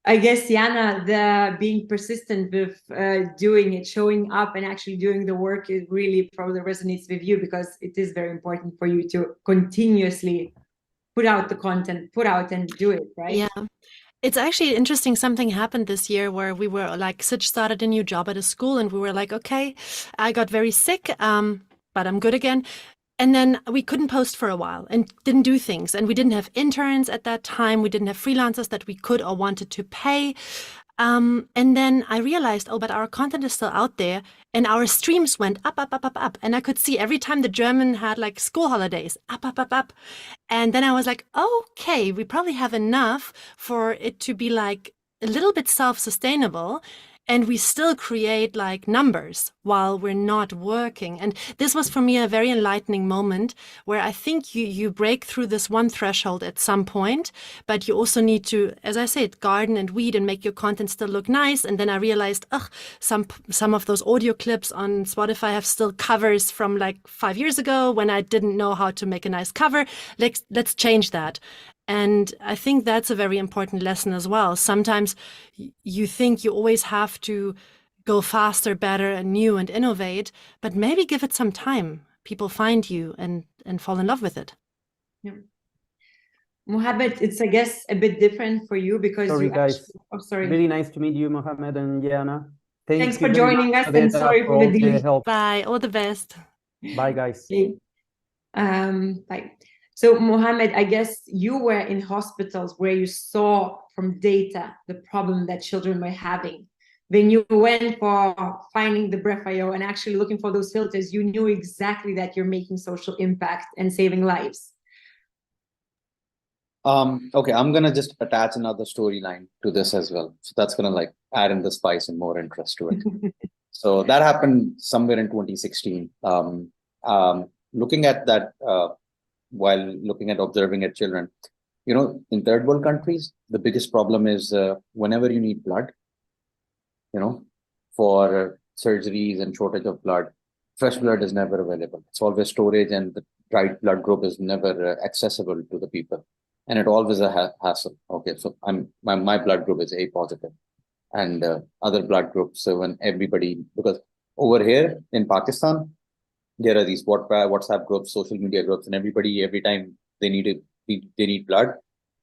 I guess, Yana, the being persistent with doing it, showing up and actually doing the work, it really probably resonates with you, because it is very important for you to continuously put out the content, put out and do it, right? Yeah. It's actually interesting. Something happened this year where we were like, Sitch started a new job at a school, and we were like, okay, I got very sick, but I'm good again. And then we couldn't post for a while and didn't do things. And we didn't have interns at that time. We didn't have freelancers that we could or wanted to pay. And then I realized, oh, but our content is still out there, and our streams went up. And I could see every time the German had like school holidays, up. And then I was like, okay, we probably have enough for it to be like a little bit self-sustainable. And we still create like numbers while we're not working. And this was for me a very enlightening moment, where I think you break through this one threshold at some point, but you also need to, as I said, garden and weed and make your content still look nice. And then I realized, some of those audio clips on Spotify have still covers from like 5 years ago when I didn't know how to make a nice cover. Let's change that. And I think that's a very important lesson as well. Sometimes you think you always have to go faster, better, and new and innovate, but maybe give it some time. People find you and fall in love with it. Yeah. Mohammed, it's, I guess, a bit different for you because sorry, guys. Sorry. Really nice to meet you, Mohammed and Yana. Thanks for joining us, and sorry for all the delay. help. Bye. All the best. Bye, guys. Okay. Bye. So, Mohammed, I guess you were in hospitals where you saw from data the problem that children were having. When you went for finding the Bref.io and actually looking for those filters, you knew exactly that you're making social impact and saving lives. Okay, I'm gonna just attach another storyline to this as well. So that's gonna like add in the spice and more interest to it. So that happened somewhere in 2016. Looking at that, while looking at observing at children, you know, in third world countries, the biggest problem is whenever you need blood, you know, for surgeries and shortage of blood, fresh blood is never available. It's always storage, and the dried blood group is never accessible to the people, and it always a hassle. Okay, so my blood group is A positive, and other blood groups. So when everybody, because over here in Pakistan, there are these WhatsApp groups, social media groups, and everybody, every time they need blood,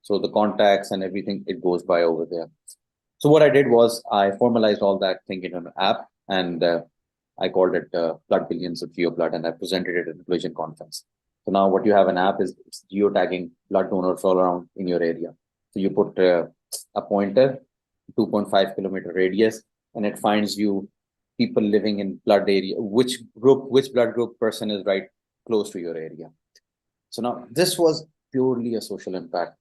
so the contacts and everything, it goes by over there. So what I did was I formalized all that thing in an app, and I called it Blood Billions of Geo Blood, and I presented it at a Collision conference. So now what you have an app is it's geotagging blood donors all around in your area. So you put a pointer, 2.5 kilometer radius, and it finds you people living in blood area, which blood group person is right close to your area. So now this was purely a social impact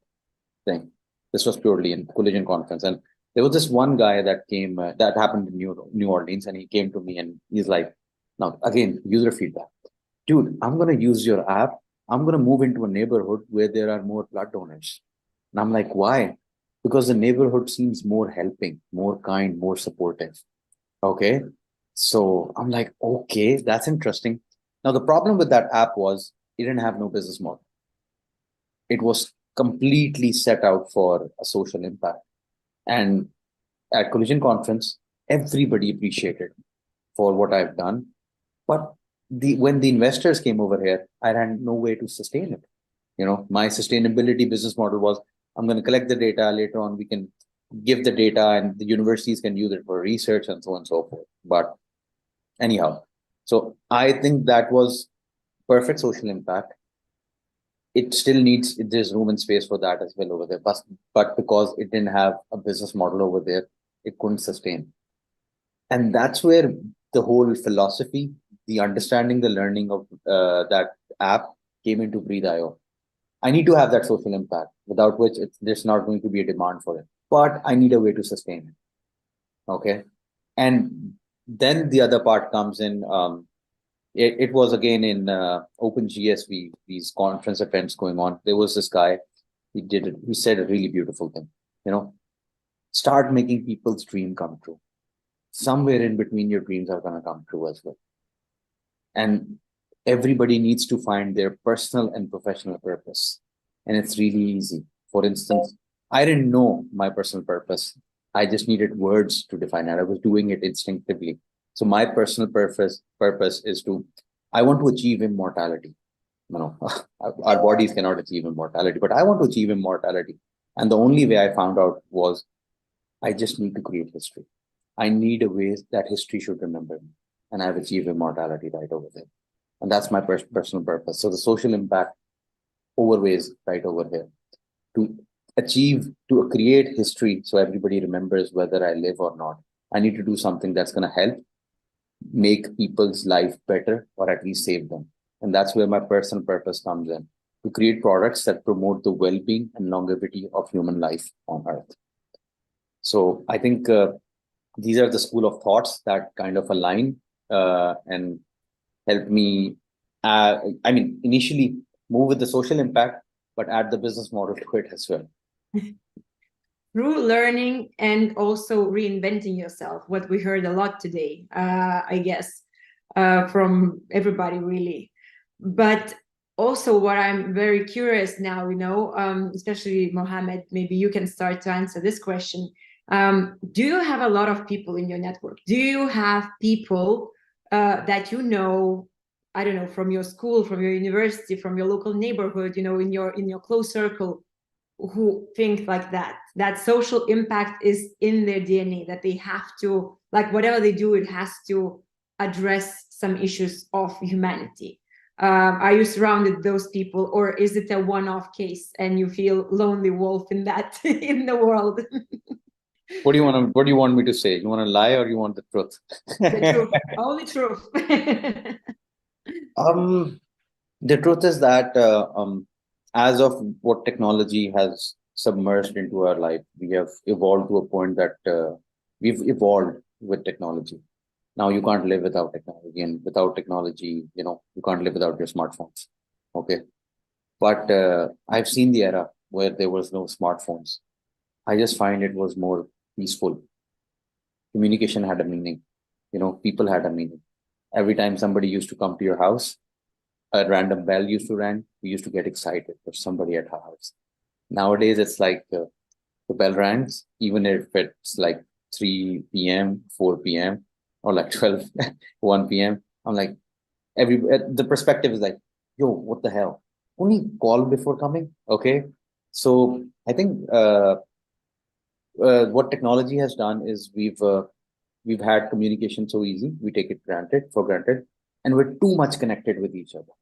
thing. This was purely in collision conference. And there was this one guy that came, that happened in New Orleans, and he came to me and he's like, now again, user feedback. Dude, I'm going to use your app. I'm going to move into a neighborhood where there are more blood donors. And I'm like, why? Because the neighborhood seems more helping, more kind, more supportive. Okay. So I'm like, okay, that's interesting. Now, the problem with that app was it didn't have no business model. It was completely set out for a social impact. And at Collision Conference, everybody appreciated for what I've done. But when the investors came over here, I had no way to sustain it. You know, my sustainability business model was I'm going to collect the data later on. We can give the data and the universities can use it for research and so on and so forth. But anyhow, so I think that was perfect social impact. It still needs, there's room and space for that as well over there. But because it didn't have a business model over there, it couldn't sustain. And that's where the whole philosophy, the understanding, the learning of that app came into Breathe.io. I need to have that social impact, without which there's not going to be a demand for it. But I need a way to sustain it. Okay. And then the other part comes in. It was again in OpenGSV, these conference events going on. There was this guy, he said a really beautiful thing, you know, start making people's dream come true. Somewhere in between your dreams are going to come true as well. And everybody needs to find their personal and professional purpose. And it's really easy. For instance, I didn't know my personal purpose. I just needed words to define it. I was doing it instinctively. So my personal purpose is I want to achieve immortality. You know, our bodies cannot achieve immortality, but I want to achieve immortality. And the only way I found out was I just need to create history. I need a way that history should remember me. And I've achieved immortality right over there. And that's my personal purpose. So the social impact overweighs right over here. To create history so everybody remembers whether I live or not, I need to do something that's going to help make people's life better or at least save them. And that's where my personal purpose comes in, to create products that promote the well-being and longevity of human life on Earth. So I think these are the school of thoughts that kind of align and help me, initially move with the social impact, but add the business model to it as well. Through learning and also reinventing yourself, what we heard a lot today, I guess, from everybody really. But also what I'm very curious now, you know, especially Mohammed, maybe you can start to answer this question. Do you have a lot of people in your network? Do you have people that you know, I don't know, from your school, from your university, from your local neighborhood, you know, in your close circle, who think like that social impact is in their DNA, that they have to, like, whatever they do, it has to address some issues of humanity? Are you surrounded those people, or is it a one-off case and you feel lonely wolf in that in the world? What do you want me to say? You want to lie or you want the truth? The truth, only truth. The truth is that as of what technology has submerged into our life, we have evolved to a point that we've evolved with technology. Now you can't live without technology, and without technology, you know, you can't live without your smartphones. Okay. But I've seen the era where there was no smartphones. I just find it was more peaceful. Communication had a meaning. You know, people had a meaning. Every time somebody used to come to your house, a random bell used to ring, we used to get excited for somebody at our house. Nowadays, it's like the bell rings, even if it's like 3 p.m., 4 p.m., or like 12, 1 p.m. I'm like, the perspective is like, yo, what the hell? Only call before coming. Okay. So I think what technology has done is we've had communication so easy. We take it for granted, and we're too much connected with each other.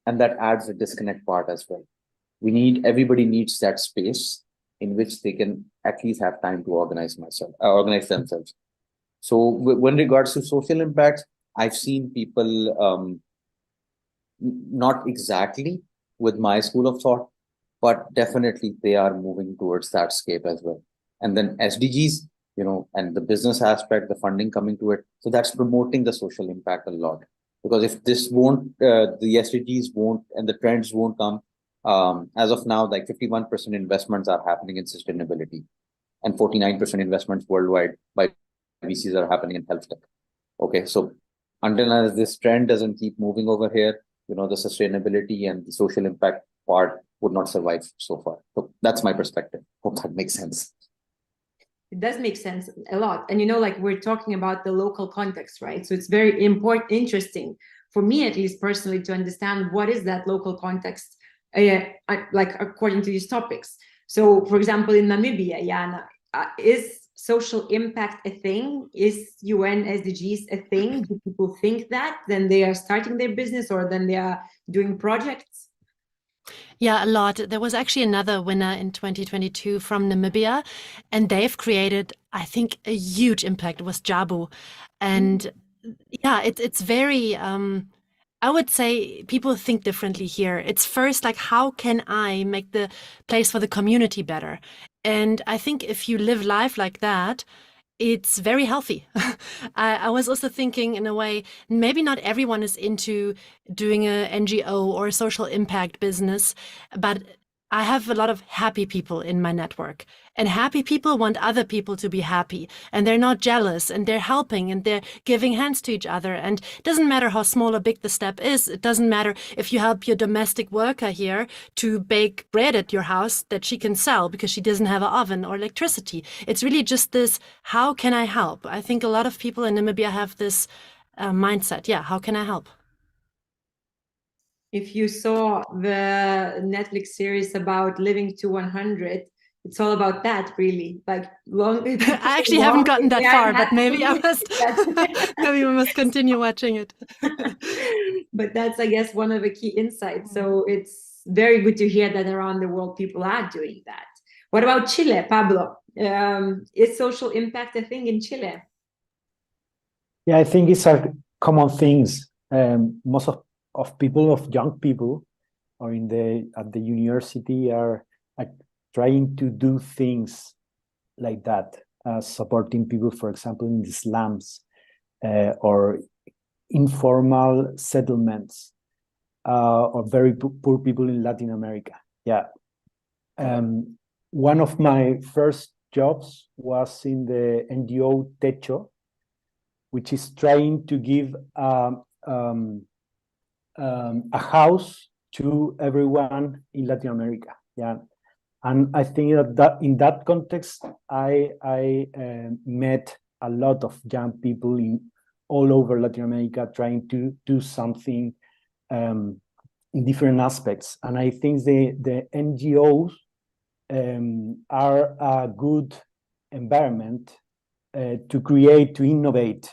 And that adds the disconnect part as well. Everybody needs that space in which they can at least have time to organize themselves. So when regards to social impacts, I've seen people not exactly with my school of thought, but definitely they are moving towards that scape as well. And then SDGs, and the business aspect, the funding coming to it. So that's promoting the social impact a lot. Because if this the SDGs won't, and the trends won't come, as of now, like 51% investments are happening in sustainability, and 49% investments worldwide by VCs are happening in health tech. Okay, so until as this trend doesn't keep moving over here, the sustainability and the social impact part would not survive so far. So that's my perspective. Hope that makes sense. It does make sense a lot. And like we're talking about the local context, right? So it's very interesting for me, at least personally, to understand what is that local context, like according to these topics. So for example, in Namibia, Jana, is social impact a thing? Is UN SDGs a thing? Do people think that? Then they are starting their business, or then they are doing projects? Yeah, a lot. There was actually another winner in 2022 from Namibia, and they've created, I think, a huge impact. It was Jabu. And yeah, it's very, I would say people think differently here. It's first like, how can I make the place for the community better? And I think if you live life like that, it's very healthy. I was also thinking in a way, maybe not everyone is into doing a NGO or a social impact business, but I have a lot of happy people in my network, and happy people want other people to be happy, and they're not jealous, and they're helping, and they're giving hands to each other. And it doesn't matter how small or big the step is. It doesn't matter if you help your domestic worker here to bake bread at your house that she can sell because she doesn't have an oven or electricity. It's really just this, how can I help? I think a lot of people in Namibia have this mindset. Yeah, how can I help? If you saw the Netflix series about living to 100, it's all about that, really. Like long. I actually haven't gotten that far, but maybe I must. Maybe we must continue watching it. But that's, I guess, one of the key insights. So it's very good to hear that around the world people are doing that. What about Chile, Pablo? Is social impact a thing in Chile? Yeah, I think it's a common things. Most of people, of young people, or at the university are trying to do things like that, supporting people, for example, in the slums or informal settlements, or very poor people in Latin America. Yeah. One of my first jobs was in the NGO Techo, which is trying to give a house to everyone in Latin America. Yeah, and I think that in that context, I met a lot of young people all over Latin America trying to do something in different aspects. And I think the NGOs are a good environment to create, to innovate,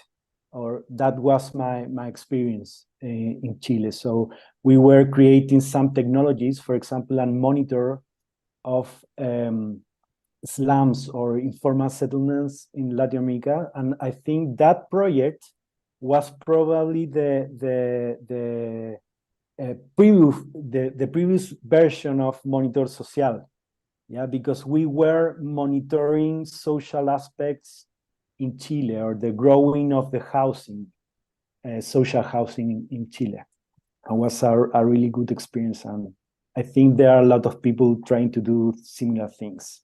or that was my experience in Chile. So we were creating some technologies, for example, a monitor of slums or informal settlements in Latin America. And I think that project was probably the previous version of Monitor Social. Yeah, because we were monitoring social aspects in Chile, or the growing of the housing, social housing in Chile. It was a really good experience, and I think there are a lot of people trying to do similar things.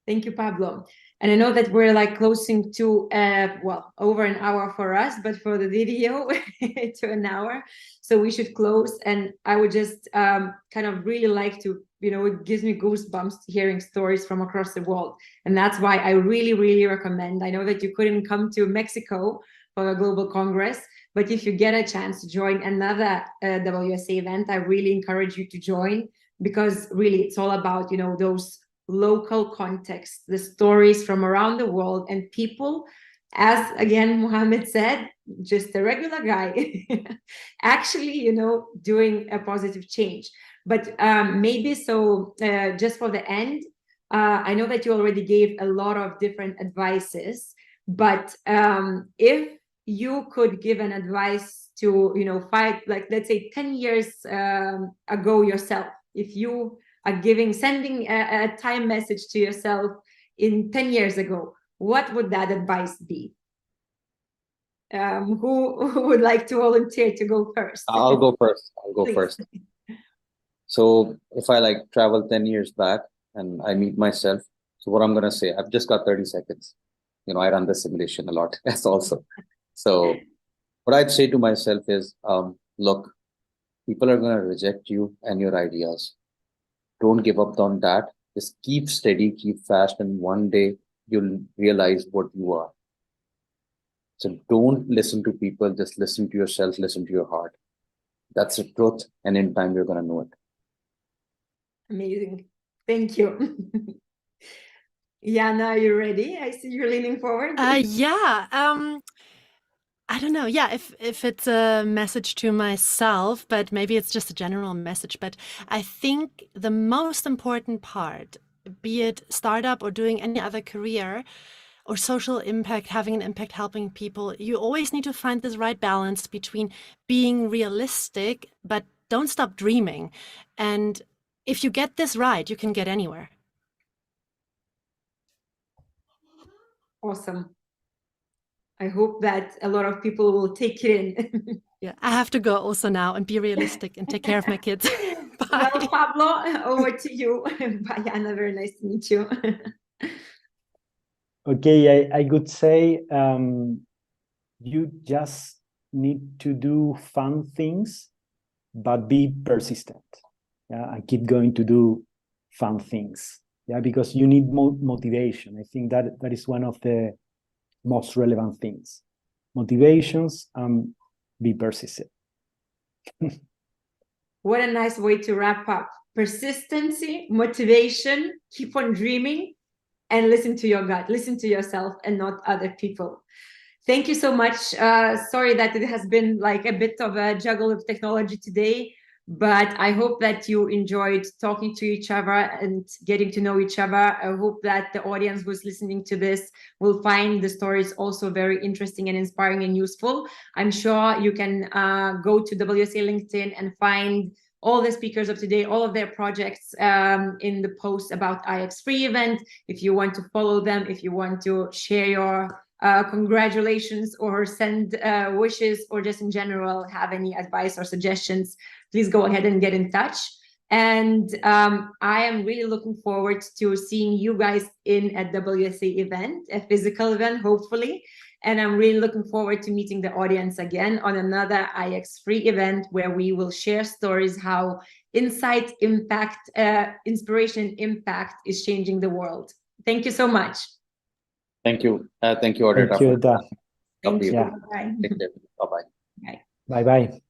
Thank you, Pablo. And I know that we're like closing to, well, over an hour for us, but for the video to an hour. So we should close. And I would just kind of really like to, it gives me goosebumps hearing stories from across the world. And that's why I really, really recommend. I know that you couldn't come to Mexico for a global congress, but if you get a chance to join another WSA event, I really encourage you to join, because really it's all about, those local context, the stories from around the world, and people as again Mohammed said, just a regular guy, actually, you know, doing a positive change. But maybe so, just for the end, I know that you already gave a lot of different advices, but if you could give an advice to, you know, like let's say 10 years ago yourself, if you are sending a time message to yourself in 10 years ago, what would that advice be? Who would like to volunteer to go first? I'll go first. I'll go Please. first. So if I like travel 10 years back and I meet myself, so what I'm gonna say, I've just got 30 seconds. You know, I run the simulation a lot. That's also. So what I'd say to myself is, look, people are gonna reject you and your ideas. Don't give up on that. Just keep steady, keep fast, and one day you'll realize what you are. So don't listen to people, just listen to yourself, listen to your heart. That's the truth, and in time you're gonna know it. Amazing. Thank you. Yana, are you ready? I see you're leaning forward. Yeah. I don't know. Yeah, if it's a message to myself, but maybe it's just a general message. But I think the most important part, be it startup or doing any other career or social impact, having an impact, helping people, you always need to find this right balance between being realistic, but don't stop dreaming. And if you get this right, you can get anywhere. Awesome. I hope that a lot of people will take it in. Yeah, I have to go also now and be realistic and take care of my kids. Bye. Well, Pablo, over to you. Bye, Yana. Very nice to meet you. Okay, I could say you just need to do fun things, but be persistent. Yeah, and keep going to do fun things. Yeah, because you need motivation. I think that is one of the most relevant things. Motivations, be persistent. What a nice way to wrap up. Persistency, motivation, keep on dreaming, and listen to your gut, listen to yourself and not other people. Thank you so much. Sorry that it has been like a bit of a juggle of technology today, but I hope that you enjoyed talking to each other and getting to know each other. I hope that the audience who's listening to this will find the stories also very interesting and inspiring and useful. I'm sure you can go to WSA LinkedIn and find all the speakers of today, all of their projects in the post about iX3 event. If you want to follow them, if you want to share your congratulations or send wishes, or just in general have any advice or suggestions, please go ahead and get in touch. And I am really looking forward to seeing you guys in a WSA event, a physical event, hopefully. And I'm really looking forward to meeting the audience again on another iX3 event where we will share stories how insight, impact, inspiration, impact is changing the world. Thank you so much. Thank you. Thank you, Audrey. Thank you, Thank you. Yeah. Bye-bye. Bye-bye. Bye-bye.